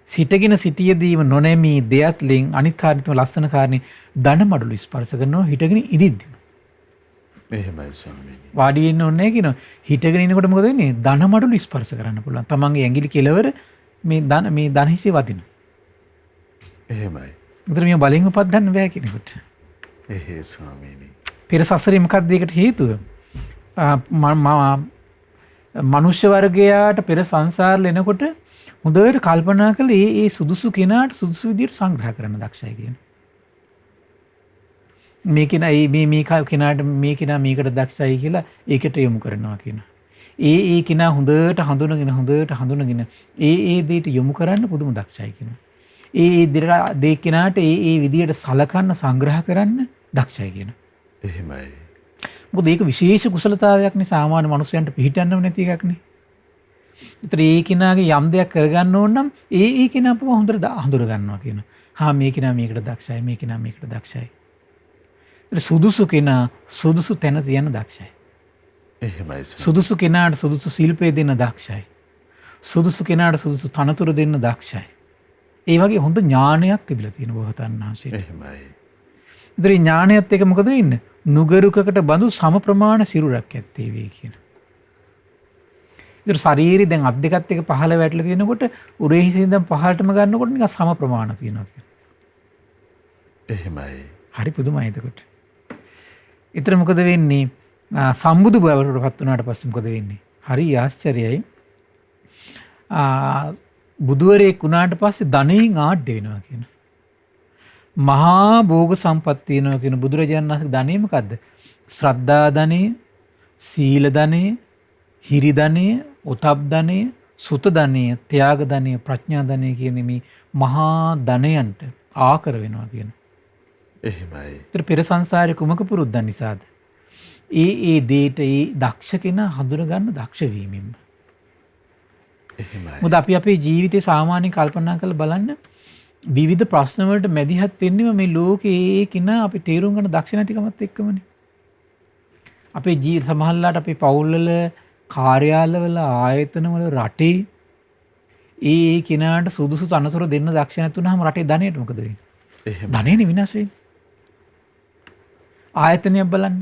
සිටගෙන සිටියදීම නොනැමී දෙයත්ලෙන් අනිත් කාර්යතම ලස්සන කාරණේ දනමඩුළු ස්පර්ශ කරනවා හිටගෙන ඉදිද්දිම. එහෙමයි ස්වාමීනි. වාඩි වෙන්න ඕනේ නැහැ කියනවා. හිටගෙන ඉනකොට මොකද වෙන්නේ? දනමඩුළු ස්පර්ශ කරන්න පුළුවන්. තමන්ගේ ඇඟිලි කෙලවර මේ දන හිසේ වදිනවා. එහෙමයි. උතර මේ බලෙන් උපදින්න බෑ කෙනෙකුට. එහෙයි ස්වාමීනි. පෙර සසරේ මොකක්ද ඒකට හේතුව? මනුෂ්‍ය වර්ගයාට පෙර සංසාරල එනකොට හොඳට කල්පනා කළේ ඒ සුදුසු කෙනාට සුදුසු විදිහට සංග්‍රහ කරන්න දක්ෂයි කියන. මේ කෙනා මේ කෙනාට මේ කෙනා මේකට දක්ෂයි කියලා ඒකට යොමු කරනවා කියන. ඒ කෙනා හොඳට හඳුනගෙන ඒ දෙයට යොමු කරන්න පුදුම දක්ෂයි කියන. ඒ දේ කෙනාට ඒ විදිහට සලකන්න සංග්‍රහ කරන්න දක්ෂයි කියන. එහෙමයි. මොකද ඒක විශේෂ කුසලතාවයක් නේ සාමාන්‍ය මනුස්සයන්ට පිළිටන්නම නැති එකක් නේ. ඒතර ඒ කෙනාගේ යම් දෙයක් කරගන්න ඕන නම් ඒ කෙනාව හොඳට හඳුර ගන්නවා කියන. හා මේ කෙනා මේකට දක්ෂයි, මේ කෙනා මේකට දක්ෂයි. ඒතර සුදුසු කෙනා සුදුසු තැන තියන දක්ෂයි. එහෙමයි. සුදුසු කෙනාට සුදුසු ශිල්පය දෙන්න දක්ෂයි. සුදුසු කෙනාට සුදුසු තනතුර දෙන්න දක්ෂයි. ඒ වගේ හොඳ ඥානයක් තිබිලා තියෙන බෝසතාණන් වහන්සේට. එහෙමයි. ඉතින් ඥානයත් එක මොකද වෙන්නේ? නුගරුකකට බඳු සම ප්‍රමාණ සිරුරක් ඇත්තේ වේ කියන. ඉතින් ශරීරي දැන් අත් දෙකත් එක පහළ වැටලා තියෙනකොට උරේ හිසින් ඉඳන් පහළටම ගන්නකොට නිකන් සම ප්‍රමාණ තියෙනවා කියන. එහෙමයි. හරි පුදුමයි එතකොට. ඊතර මොකද වෙන්නේ? සම්බුදු බවට පත් වුණාට පස්සේ මොකද වෙන්නේ? හරි ආශ්චර්යයි. බුදුවරයෙක් වුණාට පස්සේ ධනෙන් ආඩ්‍ය වෙනවා කියන. මහා භෝග සම්පත් තියෙනවා කියන බුදුරජාණන් වහන්සේ ධනෙ මොකද්ද? ශ්‍රද්ධා ධනෙ, සීල ධනෙ, හිරි ධනෙ, උතප් ධනෙ, සුත ධනෙ, ත්‍යාග ධනෙ, ප්‍රඥා ධනෙ කියන මේ මහා ධනයන්ට ආකර වෙනවා කියන. එහෙමයි. ඒතර පෙර සංසාරේ කුමක පුරුද්දන් නිසාද? ඒ දේට ඒ දක්ෂ කෙනා හඳුන ගන්න දක්ෂ වීමෙන්. එහෙමයි. මොකද අපි අපේ ජීවිතේ සාමාන්‍ය කල්පනා කරලා බලන්න විවිධ ප්‍රශ්න වලට මැදිහත් වෙන්නේම මේ ලෝකේ කෙනා අපි තේරුම් ගන්න දක්ෂ නැතිකමත් එක්කමනේ. අපේ ජීවිත සමහරලාට අපේ පවුල්වල කාර්යාලවල ආයතනවල රටේ ඒ කෙනාට සුදුසු තනතුර දෙන්න දක්ෂ නැතුනහම රටේ ධනයට මොකද වෙන්නේ? එහෙම. ධනෙනේ විනාශ වෙන්නේ. ආයතනයක් බලන්න.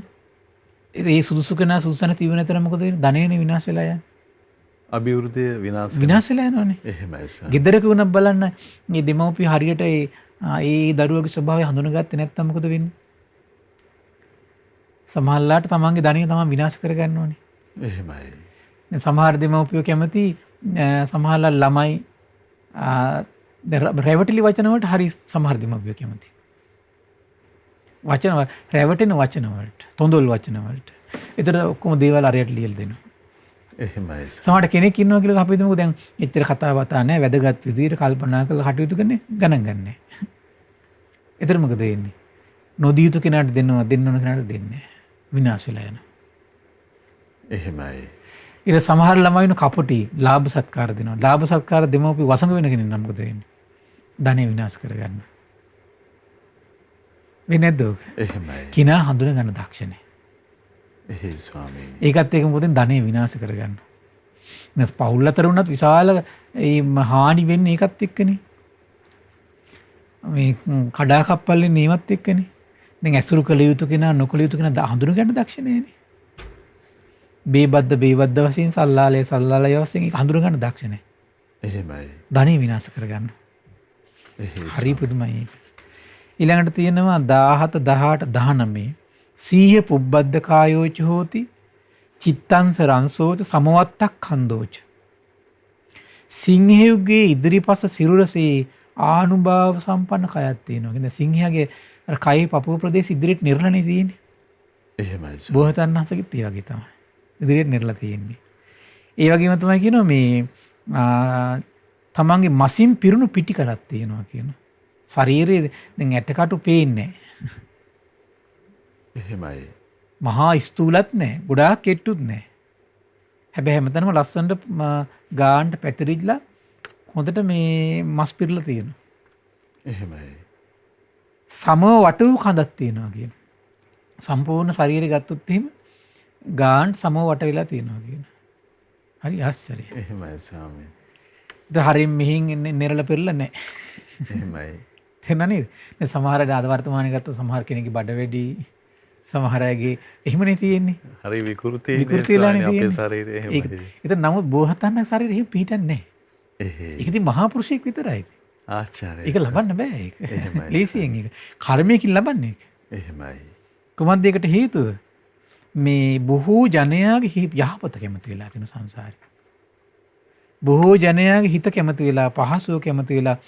ඒ සුදුසු කෙනා සුදුසු නැති වෙන තර මොකද වෙන්නේ? ධනෙනේ විනාශ වෙලා යන්නේ. අභිවෘද්ධිය විනාශ විනාශ වෙලා යනවනේ. එහෙමයි සර්. ගෙදරක වුණත් බලන්න මේ දෙමව්පිය හරියට ඒ දරුවගේ ස්වභාවය හඳුනගත්තේ නැත්නම් මොකද වෙන්නේ? සමහරලාට තමන්ගේ ධනය තමන් විනාශ කරගන්න ඕනේ. එහෙමයි. දැන් සමහර දෙමව්පියෝ කැමති සමහරලා ළමයි රැවටිලි වචන වලට හරි සමහර දෙමව්පියෝ කැමති. වචන රැවටෙන වචන වලට, තොඳුල් වචන වලට. ඒතර ඔක්කොම දේවල් අරයට ලියලා දෙනවා. එහෙමයි සර්. සමහර කෙනෙක් ඉන්නවා කියලා අපි හිතමුකෝ දැන් එච්චර කතා බතා නැහැ වැදගත් විදිහට කල්පනා කරලා කටයුතු කරන්නේ ගණන් ගන්නෑ. ඒතර මොකද වෙන්නේ? නොදිය යුතු කෙනාට දෙන්න ඕන කෙනාට දෙන්නේ නැහැ. විනාශ වෙලා යනවා. එහෙමයි. ඊට සමහර ළමයින කපටි ලාභ සත්කාර දෙනවා. ලාභ සත්කාර දෙමව්පි වසඟ වෙන කෙනෙක් නම් මොකද වෙන්නේ? ධනෙ විනාශ කරගන්න. වෙන්නේ නැද්ද? එහෙමයි. කිනා හඳුන ගන්න දක්ෂනේ. එහේ ස්වාමීනි. ඒකත් ඒක මොකද ධනෙ විනාශ කරගන්න. නැස් පවුල් අතර වුණත් විශාල හානි වෙන්නේ ඒකත් එක්කනේ. මේ කඩාකප්පල්ලේ නේවත් එක්කනේ. දැන් ඇසුරු කළ යුතු කෙනා නොකළ යුතු කෙනා හඳුන ගන්න දක්ෂ නෑනේ. බේබද්ද වශයෙන් සල්ලාලය වශයෙන් ඒක හඳුන ගන්න දක්ෂ නෑ. එහෙමයි. ධනෙ විනාශ කරගන්න. එහේ හරි පුදුමයි. ඊළඟට තියෙනවා 17 18 19 සීහ පුබ්බද්ද කායෝච හෝති චිත්තංස රංසෝච සමවත්තක් ඛන්දෝච සිංහයුගේ ඉදිරිපස සිරුරසේ ආනුභාව සම්පන්න කයක් තියෙනවා. කියන්නේ සිංහයාගේ අර කයි පපුව ප්‍රදේශ ඉදිරියට නිර්ලණේ තියෙන්නේ. එහෙමයි සර්. බෝසතාණන් වහන්සේගෙත් ඒ වගේ තමයි. ඉදිරියට නිර්ලා තියෙන්නේ. ඒ වගේම තමයි කියනවා මේ තමන්ගේ මසින් පිරුණු පිටි කරක් තියෙනවා කියනවා. ශරීරයේ දැන් ඇටකටු පේන්නේ නැහැ. එහෙමයි. මහා ස්තූලත් නැහැ. ගොඩාක් කෙට්ටුත් නැහැ. හැබැයි හැමතැනම ලස්සනට ගාන්ට පැතිරිලා හොඳට මේ මස් පිරලා තියෙනවා. එහෙමයි. සමව වට වූ කඳක් තියෙනවා කියන. සම්පූර්ණ ශරීරය ගත්තොත් එහෙම ගාන්ට සමව වට වෙලා තියෙනවා කියන. හරි ආශ්චර්යයි. එහෙමයි ස්වාමීනි. ඒක හරියෙන් මෙහින් නෙරළ පෙරලා නැහැ. එහෙමයි. තේරුණා නේද? දැන් සමහර අද වර්තමානයේ ගත්තොත් සමහර කෙනෙක්ගේ බඩ වැඩි සමහර අයගේ එහෙමනේ තියෙන්නේ. හරි විකෘති විකෘතිලානේ අපේ තියෙන්නේ. ශරීරය එහෙමයි. ඒක නමුත් බෝසතාණන් ශරීරය එහෙම පිටින්නේ නැහැ. එහේ. ඒක ඉතින් මහා පුරුෂයෙක් විතරයි. ආචාර්ය. ඒක ලබන්න බෑ ඒක. එහෙමයි. ලේසියෙන් ඒක. කර්මයකින් ලබන්නේ ඒක. එහෙමයි. කොහොමද ඒකට හේතුව? මේ බොහෝ ජනයාගේ යහපත කැමති වෙලා තියෙන සංසාරේ. බොහෝ ජනයාගේ හිත කැමති වෙලා පහසුව කැමති වෙලා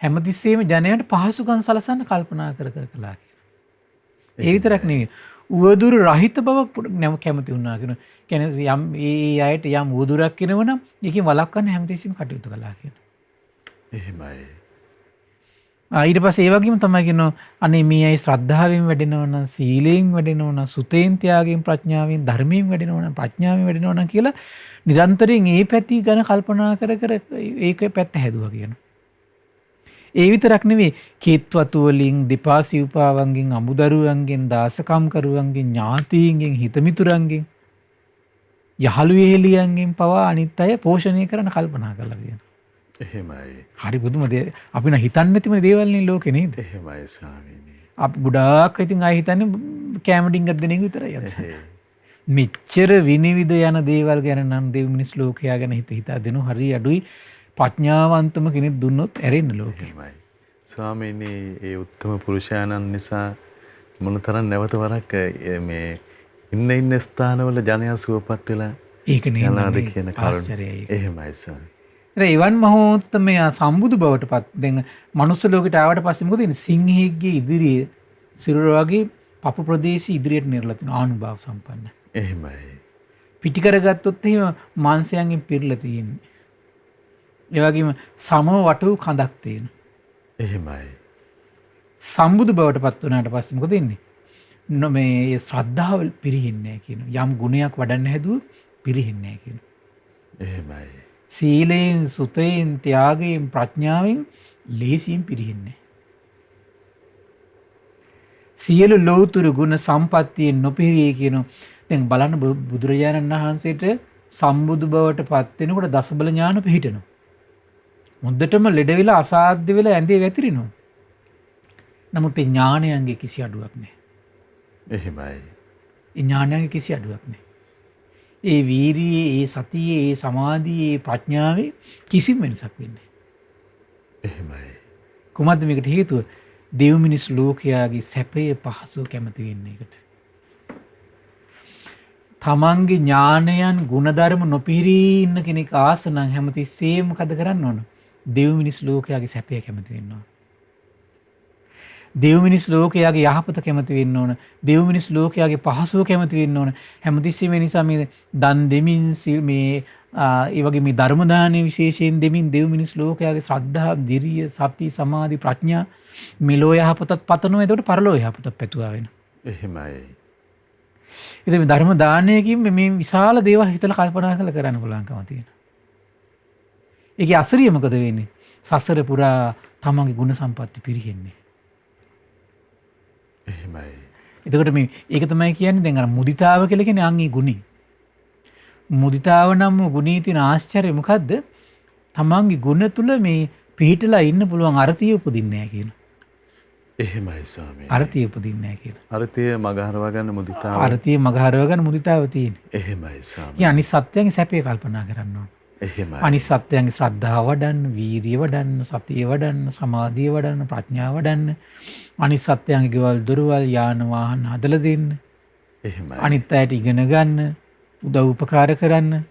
හැමතිස්සෙම ජනයාට පහසුකම් සලසන්න කල්පනා කර කළා කියලා. ඒ විතරක් නෙවෙයි. උවදුරු රහිත බව කැමති වුණා කියන. කියන්නේ යම් ඒ අයට යම් උවදුරක් කිනවනම් ඒකෙන් වළක්වන්න හැමතිස්සෙම කටයුතු කළා කියන. එහෙමයි. ඊට පස්සේ ඒ වගේම තමයි කියනවා අනේ මේ අය ශ්‍රද්ධාවෙන් වැඩෙනවා නම් සීලයෙන් වැඩෙනවා නම් සුතේන් ත්‍යාගයෙන් ප්‍රඥාවෙන් ධර්මයෙන් වැඩෙනවා නම් ප්‍රඥාවෙන් වැඩෙනවා නම් කියලා නිරන්තරයෙන් ඒ පැති ගැන කල්පනා කර කර ඒකේ පැත්ත හැදුවා කියනවා. ඒ විතරක් නෙවෙයි කේත්වතු වලින් දෙපාසි උපාවන්ගෙන් අමුදරුවන්ගෙන් දාසකම් කරුවන්ගෙන් ඥාතීන්ගෙන් හිතමිතුරන්ගෙන් යහළු එහෙලියන්ගෙන් පවා අනිත් අය පෝෂණය කරන්න කල්පනා කළා කියනවා. එහෙමයි. හරි පුදුම දේ අපි නම් හිතන්නේ නැතිම දේවල් නේ ලෝකේ නේද? එහෙමයි ස්වාමීනි. අප ගොඩාක් ඉතින් ආයෙ හිතන්නේ කැම ඩිංගක් දෙන එක විතරයි අද. මෙච්චර විනිවිද යන දේවල් ගැන නම් දෙව් මිනිස් ලෝකයා ගැන හිතා දෙනු හරි අඩුයි. ප්‍රඥාවන්තම කෙනෙක් දුන්නොත් ඇරෙන්න ලෝකෙ. ස්වාමීනි ඒ උත්තම පුරුෂයාණන් නිසා මොනතරම් නැවත වරක් මේ ඉන්න ස්ථානවල ජනයා සුවපත් වෙලා ඒක නේ යනවාද කියන කරුණ. ආශ්චර්යයි. එහෙමයි ස්වාමී. එවන් මහෝත්තමයා සම්බුදු බවට පත් දැන් මනුස්ස ලෝකෙට ආවට පස්සේ මොකද වෙන්නේ? සිංහෙක්ගේ ඉදිරියේ සිරුර වගේ පපු ප්‍රදේශي ඉදිරියට නිරලා තියෙන ආනුභාව සම්පන්න. එහෙමයි. පිටි කරගත්තොත් එහෙම මාංශයන්ගෙන් පිරලා තියෙන්නේ. ඒ වගේම සමව වටු කඳක් තියෙන. එහෙමයි. සම්බුදු බවට පත් වුණාට පස්සේ මොකද වෙන්නේ? මේ ශ්‍රද්ධාව පිරිහින්නේ නැහැ කියනවා. යම් ගුණයක් වඩන්න හැදුවොත් පිරිහින්නේ නැහැ කියනවා. එහෙමයි. සීලයෙන්, සුතයෙන්, ත්‍යාගයෙන්, ප්‍රඥාවෙන් ලේසියෙන් පිරිහින්නේ. සියලු ලෞතුරු ගුණ සම්පත්තියෙන් නොපිරියේ කියනවා. දැන් බලන්න බුදුරජාණන් වහන්සේට සම්බුදු බවට පත් වෙනකොට දසබල ඥාන පිහිටනවා. මුද්දටම ලෙඩ වෙලා අසාධ්‍ය වෙලා ඇඳේ වැතිරිනවා. නමුත් ඒ ඥානයන්ගේ කිසි අඩුවක් නැහැ. එහෙමයි. ඒ ඥානයන්ගේ කිසි අඩුවක් නැහැ. ඒ වීරියේ, ඒ සතියේ, ඒ සමාධියේ, ඒ ප්‍රඥාවේ කිසිම වෙනසක් වෙන්නේ නැහැ. එහෙමයි. කුමද්ද මේකට හේතුව? දෙව් මිනිස් ලෝකයාගේ සැපය පහසුව කැමති වෙන්න එකට. තමන්ගේ ඥානයන් ගුණධර්ම නොපිහිරී ඉන්න කෙනෙක් ආස නම් හැමතිස්සෙම මොකද කරන්න ඕන? දෙව් මිනිස් ලෝකයාගේ සැපය කැමති වෙන්න ඕන. දෙව් මිනිස් ලෝකයාගේ යහපත කැමති වෙන්න ඕන. දෙව් මිනිස් ලෝකයාගේ පහසුව කැමති වෙන්න ඕන. හැමතිස්සෙම මේ නිසා මේ දන් දෙමින් මේ ඒ වගේ මේ ධර්ම දානයේ විශේෂයෙන් දෙමින් දෙව් මිනිස් ලෝකයාගේ ශ්‍රද්ධා, ධිරිය, සති, සමාධි, ප්‍රඥා මෙලෝ යහපතත් පතනවා. එතකොට පරලෝ යහපතත් පැතුවා වෙනවා. එහෙමයි. ඉතින් මේ ධර්ම දානයකින් මේ විශාල දේවල් හිතලා කල්පනා කරලා කරන්න පුළුවන්කම තියෙනවා. ඒකේ අසරිය මොකද වෙන්නේ? සසර පුරා තමන්ගේ ගුණ සම්පatti පිරිහෙන්නේ. එහෙමයි. එතකොට මේ ඒක තමයි කියන්නේ දැන් අර මුදිතාව කියලා කියන්නේ අංගේ ගුණේ. මුදිතාව නම් ගුණේ තියෙන ආශ්චර්යය මොකද්ද? තමන්ගේ ගුණ තුල මේ පිහිටලා ඉන්න පුළුවන් අර්ථය උපදින්නේ නැහැ කියන. එහෙමයි ස්වාමී. අර්ථය උපදින්නේ නැහැ කියන. අර්ථය මගහරවා ගන්න මුදිතාව. අර්ථය මගහරවා ගන්න මුදිතාව තියෙන්නේ. එහෙමයි ස්වාමී. ඒ අනිත් සත්‍යයන්ගේ සැපේ කල්පනා කරන්න ඕන. එහෙමයි. අනිත් සත්‍යයන්ගේ ශ්‍රද්ධාව වඩන්න, වීරිය වඩන්න, සතිය වඩන්න, සමාධිය වඩන්න, ප්‍රඥාව වඩන්න. අනිත් සත්‍යයන්ගේ ගෙවල් දොරවල් යාන වාහන හදලා දෙන්න. එහෙමයි. අනිත් අයට ඉගෙන ගන්න, උදව් උපකාර කරන්න.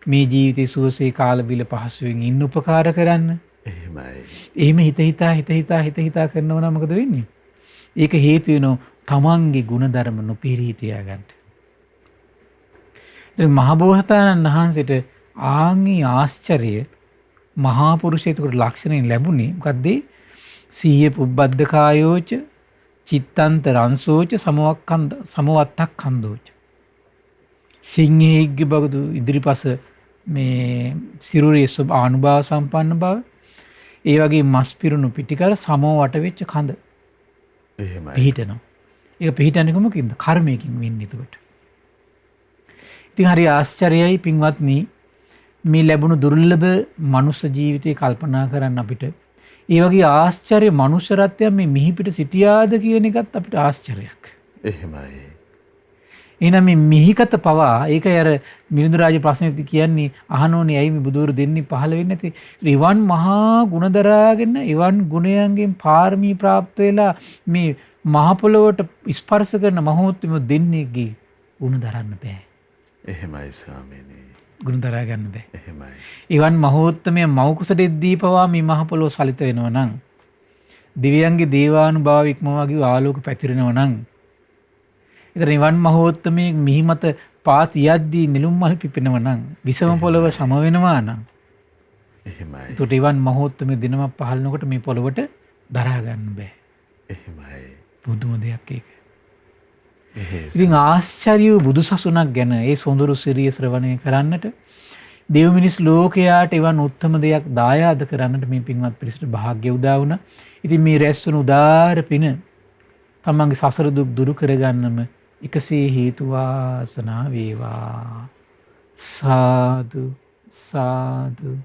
මේ ජීවිතේ සුවසේ කාල බිල පහසුවෙන් ඉන්න උපකාර කරන්න. එහෙමයි. එහෙම හිත හිතා කරනවා නම් මොකද වෙන්නේ? ඒක හේතු වෙනවා තමන්ගේ ගුණධර්ම නොපිරී තියාගන්න. ඉතින් මහබෝසතාණන් වහන්සේට ආන්ගේ ආශ්චර්ය මහා පුරුෂයෙකුට ලක්ෂණයෙන් ලැබුණේ මොකද්ද? සීය පුබ්බද්ද කායෝච චිත්තන්ත රංසෝච සමවත්තක් කන්දෝච. සිංහෙක්ගේ බගදු ඉදිරිපස මේ සිරුරේ සුබ ආනුභාව සම්පන්න බව, ඒ වගේ මස් පිරුණු පිටිකර සමව වට වෙච්ච කඳ. එහෙමයි. පිහිටනවා. ඒක පිහිටන්නේ කොහොමකින්ද? කර්මයකින් වෙන්නේ එතකොට. ඉතින් හරි ආශ්චර්යයි පින්වත්නි, මේ ලැබුණු දුර්ලභ මනුෂ්‍ය ජීවිතේ කල්පනා කරන්න අපිට. ඒ වගේ ආශ්චර්ය මනුෂ්‍ය රත්නයක් මේ මිහිපිට සිටියාද කියන එකත් අපිට ආශ්චර්යයක්. එහෙමයි. එහෙනම් මේ මිහිකත පවා ඒකයි අර මිලිඳු රාජ ප්‍රශ්නෙත් කියන්නේ අහනෝනේ ඇයි මේ බුදුවරු දෙන්නේ පහළ වෙන්නේ නැති? එවන් මහා ගුණ දරාගෙන එවන් ගුණයන්ගෙන් පාරමී ප්‍රාප්ත වෙලා මේ මහ පොළොවට ස්පර්ශ කරන මහෝත්තම දෙන්නේගේ ගුණ දරන්න බෑ. එහෙමයි ස්වාමීනි. ගුණ දරා ගන්න බෑ. එහෙමයි. එවන් මහෝත්තමය මව් කුසටෙද්දී පවා මේ මහ පොළොව සලිත වෙනවා නම්, දිව්‍යයන්ගේ දේවානුභාව ඉක්මවා ගිය ආලෝක පැතිරෙනවා නම්, ඉතින් එවන් මහෝත්තමයේ මිහි මත පාත් යද්දී නිලුම් මල් පිපෙනවා නම්, විසම පොළොව සම වෙනවා නම්, එහෙමයි. ඒකට එවන් මහෝත්තමයේ දිනමක් පහළනකොට මේ පොළොවට දරා ගන්න බෑ. එහෙමයි. පුදුම දෙයක් ඒක. එහෙයි. ඉතින් ආශ්චර්ය වූ බුදුසසුනක් ගැන ඒ සොඳුරු සිරිය ශ්‍රවණය කරන්නට, දෙව් මිනිස් ලෝකයාට එවන් උත්තම දෙයක් දායාද කරන්නට මේ පින්වත් පිරිසට වාසනාව උදා වුණා. ඉතින් මේ රැස් වුණු උදාාර පින තමන්ගේ සසර දුක් දුරු කරගන්නම එකසේ හේතු වාසනා වේවා. සාදු සාදු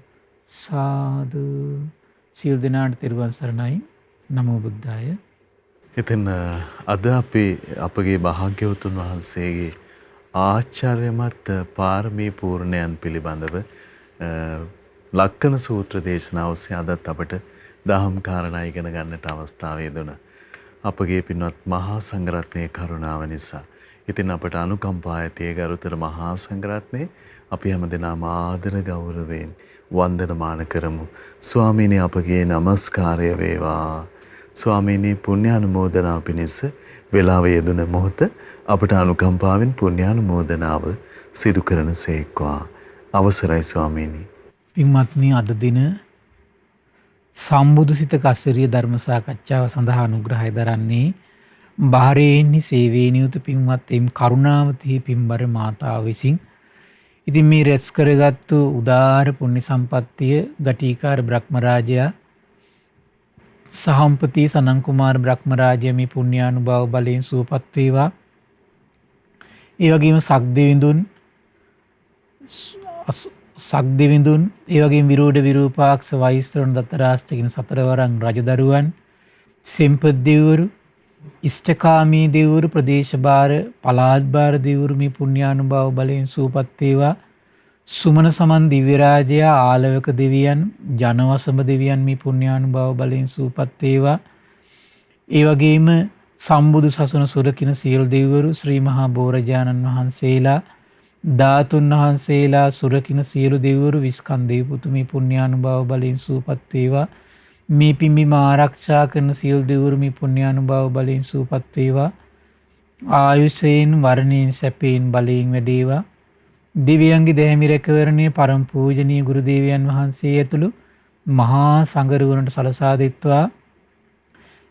සාදු. සියලු දෙනාට තෙරුවන් සරණයි. නමෝ බුද්ධාය. ඉතින් අද අපි අපගේ භාග්‍යවතුන් වහන්සේගේ ආචාර්යමත් පාරමී පූර්ණයන් පිළිබඳව ලක්කන සූත්‍ර දේශනාව ඔස්සේ අදත් අපට දහම් කාරණා ඉගෙන ගන්නට අවස්ථාව ලැබුණා. අපගේ පින්වත් මහා සංඝරත්නයේ කරුණාව නිසා. ඉතින් අපට අනුකම්පා ඇතිය ගරුතර මහා සංඝරත්නයේ අපි හැමදෙනාම ආදර ගෞරවයෙන් වන්දනමාන කරමු. ස්වාමීනි අපගේ নমස්කාරය වේවා. ස්වාමීනි පුණ්‍යානුමෝදනාව පිණිස වේලාව යෙදුන මොහොත අපට අනුකම්පාවෙන් පුණ්‍යානුමෝදනාව සිදු කරන සේක්වා. අවසරයි ස්වාමීනි. පින්වත්නි අද දින සම්බුදු සිත කස්සරිය ධර්ම සාකච්ඡාව සඳහා අනුග්‍රහය දරන්නේ බාහිරින්හි සේවයේ නියුත පින්වත් එම් කරුණාවති පින්බර මාතාව විසින්. ඉතින් මේ රැස් කරගත්තු උදාාර පුණ්‍ය සම්පත්තිය ගටිකාර බ්‍රහ්මරාජයා සහම්පති සනන් කුමාර බ්‍රහ්මරාජයා මේ පුණ්‍යානුභාව බලයෙන් සුවපත් වේවා. ඒ වගේම සක්දෙවිඳුන් ඒ වගේම විරෝධ විරූපාක්ෂ වෛස්තරණ දත්තරාෂ්ට කියන සතරවරන් රජදරුවන් සෙම්පත් දෙවිවරු ඉෂ්ඨකාමී දෙවිවරු ප්‍රදේශභාර පළාත් භාර දෙවිවරු මේ පුණ්‍යානුභාව බලයෙන් සුවපත් වේවා. සුමන සමන් දිව්‍ය රාජයා ආලවක දෙවියන් ජනවසම දෙවියන් මේ පුණ්‍යානුභාව බලයෙන් සුවපත් වේවා. ඒ වගේම සම්බුදු සසුන සුරකින සියලු දෙවිවරු ශ්‍රී මහා බෝරජාණන් වහන්සේලා ධාතුන් වහන්සේලා සුරකින සියලු දෙවිවරු විස්කන්ධ දෙවිපුතු මේ පුණ්‍යානුභාව බලයෙන් සුවපත් වේවා. මේ පිම්බිම ආරක්ෂා කරන සියලු දෙවිවරු මේ පුණ්‍යානුභාව බලයෙන් සුවපත් වේවා. ආයුෂයෙන් වර්ණයෙන් සැපයෙන් බලයෙන් වැඩේවා. දෙවියන්ගේ දැහැමි රැකවරණය පරම පූජනීය ගුරු දේවයන් වහන්සේ ඇතුළු මහා සංඝරුවනට සලසා දෙත්වා.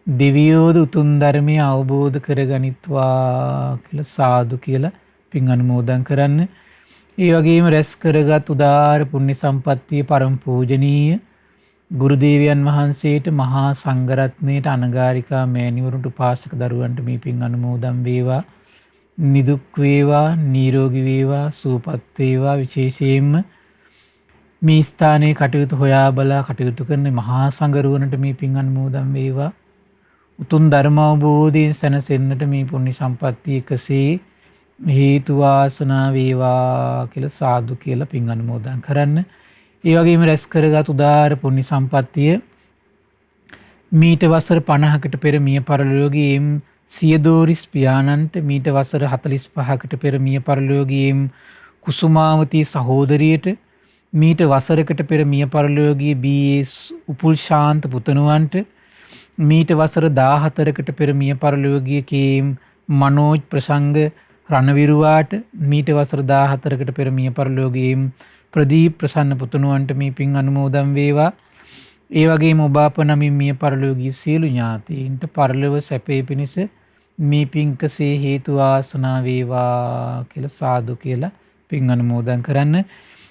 දෙවියෝද උතුම් ධර්මය අවබෝධ කරගනිත්වා කියලා සාදු කියලා පින් අනුමෝදන් කරන්න. ඒ වගේම රැස් කරගත් උදාාර පුණ්‍ය සම්පත්තිය පරම පූජනීය ගුරු දේවයන් වහන්සේට මහා සංඝරත්නයට අනගාരികා මෑණිවරුන්ට උපාසක දරුවන්ට මේ පින් අනුමෝදන් වේවා. නිදුක් වේවා නිරෝගී වේවා සුවපත් වේවා. විශේෂයෙන්ම මේ ස්ථානයේ කටයුතු හොයා බලා කටයුතු කරන මහා සංඝරුවනට මේ පින් අනුමෝදන් වේවා. උතුම් ධර්ම අවබෝධයෙන් සැනසෙන්නට මේ පුණ්‍ය සම්පත්තිය එකසේ හේතු වාසනා වේවා කියලා සාදු කියලා පින් අනුමෝදන් කරන්න. ඒ වගේම රැස් කරගත් උදාාර පුණ්‍ය සම්පත්තිය මීට වසර 50කට පෙර මිය පරලෝකීය සියදෝරිස් පියාණන්ට මීට වසර 45කට පෙර මිය පරලෝකීය කුසුමාවතී සහෝදරියට මීට වසරකට පෙර මිය පරලෝකීය බී.ඒස් උපුල් ශාන්ත පුතණුවන්ට මීට වසර 14කට පෙර මිය පරලෝකීය කේ.එම් මනෝජ් ප්‍රසංග රණවිරුවාට මීට වසර 14කට පෙර මිය පරලෝකීය ප්‍රදීප් ප්‍රසන්න පුතණුවන්ට මේ පින් අනුමෝදන් වේවා. ඒ වගේම ඔබ අප නමින් මිය පරලෝකීය සියලු ඥාතීන්ට පරලොව සැපේ පිණිස මේ පින්කසේ හේතු වාසනා වේවා කියලා සාදු කියලා පින් අනුමෝදන් කරන්න.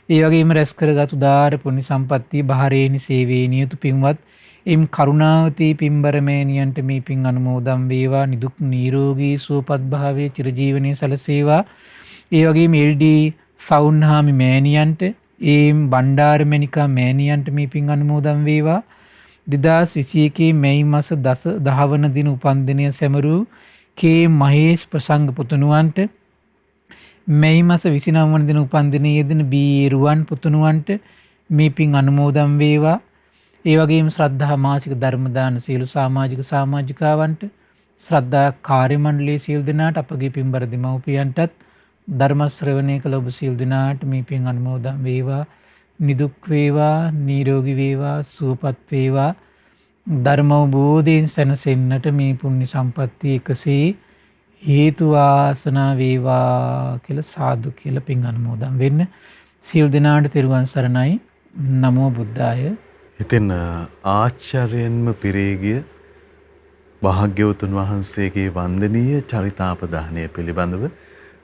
ඒ වගේම රැස් කරගත් උදාාර පුණ්‍ය සම්පත්තිය බාහිරින් සේවයේ නියුතු පින්වත් එම් කරුණාවති පින්බර මෑණියන්ට මේ පින් අනුමෝදන් වේවා. නිදුක් නිරෝගී සුවපත් භාවයේ චිරජීවනයේ සැලසේවා. ඒ වගේම එල්.ඩී. සවුන්හාමි මෑණියන්ට එම් බණ්ඩාරමණිකා මෑණියන්ට මේ පින් අනුමෝදන් වේවා. 2021 මැයි මාස 10 වන දින උපන්දිනය සැමරූ කේ.එම් මහේෂ් ප්‍රසංග පුතණුවන්ට මැයි මාස 29 වන දින උපන්දිනයේ යෙදෙන බී.ඒ. රුවන් පුතණුවන්ට මේ පින් අනුමෝදන් වේවා. ඒ වගේම ශ්‍රද්ධා මාසික ධර්ම දාන සියලු සමාජිකාවන්ට ශ්‍රද්ධා කාර්ය මණ්ඩලයේ සියලු දෙනාට අපගේ පින්බර දෙමව්පියන්ටත් ධර්ම ශ්‍රවණය කළ ඔබ සියලු දෙනාට මේ පින් අනුමෝදන් වේවා. නිදුක් වේවා නිරෝගී වේවා සුවපත් වේවා. ධර්ම අවබෝධයෙන් සැනසෙන්නට මේ පුණ්‍ය සම්පත්තිය එකසේ හේතු වාසනා වේවා කියලා සාදු කියලා පින් අනුමෝදන් වෙන්න. සියලු දෙනාට තෙරුවන් සරණයි. නමෝ බුද්ධාය. ඉතින් ආචාර්යෙන්ම පිරේගිය භාග්‍යවතුන් වහන්සේගේ වන්දනීය චරිතාපදානය පිළිබඳව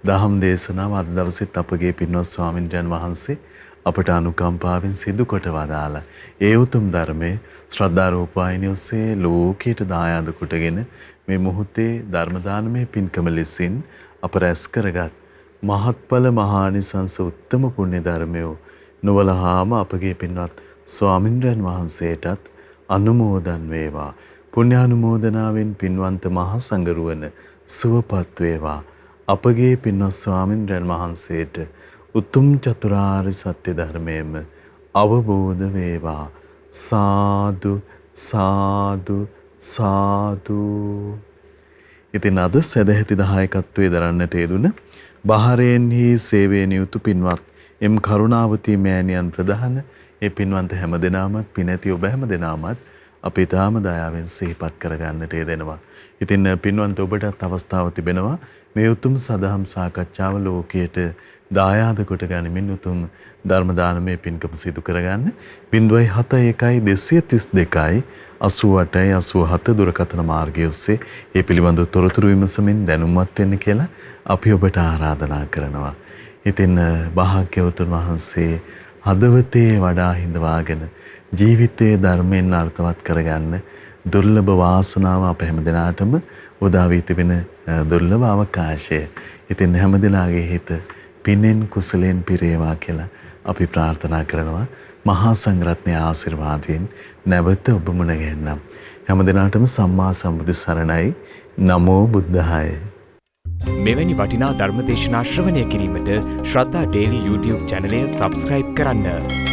දහම් දේශනාව අද දවසෙත් අපගේ පින්වත් ස්වාමින්ද්‍රයන් වහන්සේ අපට අනුකම්පාවෙන් සිදු කොට වදාලා ඒ උතුම් ධර්මයේ ශ්‍රද්ධා රූපවාහිනිය ඔස්සේ ලෝකයට දායාද කොටගෙන මේ මොහොතේ ධර්ම දානමය පින්කම ලෙසින් අප රැස් කරගත් මහත්ඵල මහානිසංස උත්තම පුණ්‍ය ධර්මය නොවලහාම අපගේ පින්වත් ස්වාමින්ද්‍රයන් වහන්සේටත් අනුමෝදන් වේවා. පුණ්‍යානුමෝදනාවෙන් පින්වන්ත මහා සංඝරුවන සුවපත් වේවා. අපගේ පින්වත් ස්වාමින්ද්‍රයන් වහන්සේට උතුම් චතුරාර්ය සත්‍ය ධර්මයේම අවබෝධ වේවා. සාදු සාදු සාදු. ඉතින් අද සදැහැති දායකත්වයේ දරන්නට යෙදුන බහරේන්හි සේවයේ නියුතු පින්වත් එම් කරුණාවතී මෑණියන් ප්‍රධාන ඒ පින්වන්ත හැම දෙනාමත් පිනැති ඔබ හැම දෙනාමත් අපි තාම දයාවෙන් සිහිපත් කරගන්නට යෙදෙනවා. ඉතින් පින්වන්ත ඔබටත් අවස්ථාව තිබෙනවා මේ උතුම් සදහම් සාකච්ඡාව ලෝකයට දායාද කොට ගනිමින් උතුම් ධර්ම දානමය පින්කම සිදු කරගන්න 071 232 88 87 දුරකථන මාර්ගය ඔස්සේ මේ පිළිබඳව තොරතුරු විමසමින් දැනුම්වත් වෙන්න කියලා අපි ඔබට ආරාධනා කරනවා. ඉතින් භාග්‍යවතුන් වහන්සේ හදවතේ වඩා හිඳවාගෙන ජීවිතයේ ධර්මයෙන් අර්ථවත් කරගන්න දුර්ලභ වාසනාව අප හැම දිනාටම උදා වී තිබෙන දුර්ලභ අවකාශය. ඉතින් හැම දිනාගේ හිත පිනෙන් කුසලෙන් පිරේවා කියලා අපි ප්‍රාර්ථනා කරනවා. මහා සංඝරත්නයේ ආශිර්වාදයෙන් නැවත ඔබ මුණ ගැහෙන්නම්. හැම දිනාටම සම්මා සම්බුදු සරණයි. නමෝ බුද්ධාය. මෙවැනි වටිනා ධර්ම දේශනා ශ්‍රවණය කිරීමට ශ්‍රද්ධා ඩේලි YouTube චැනලය සබස්ක්‍රයිබ් කරන්න.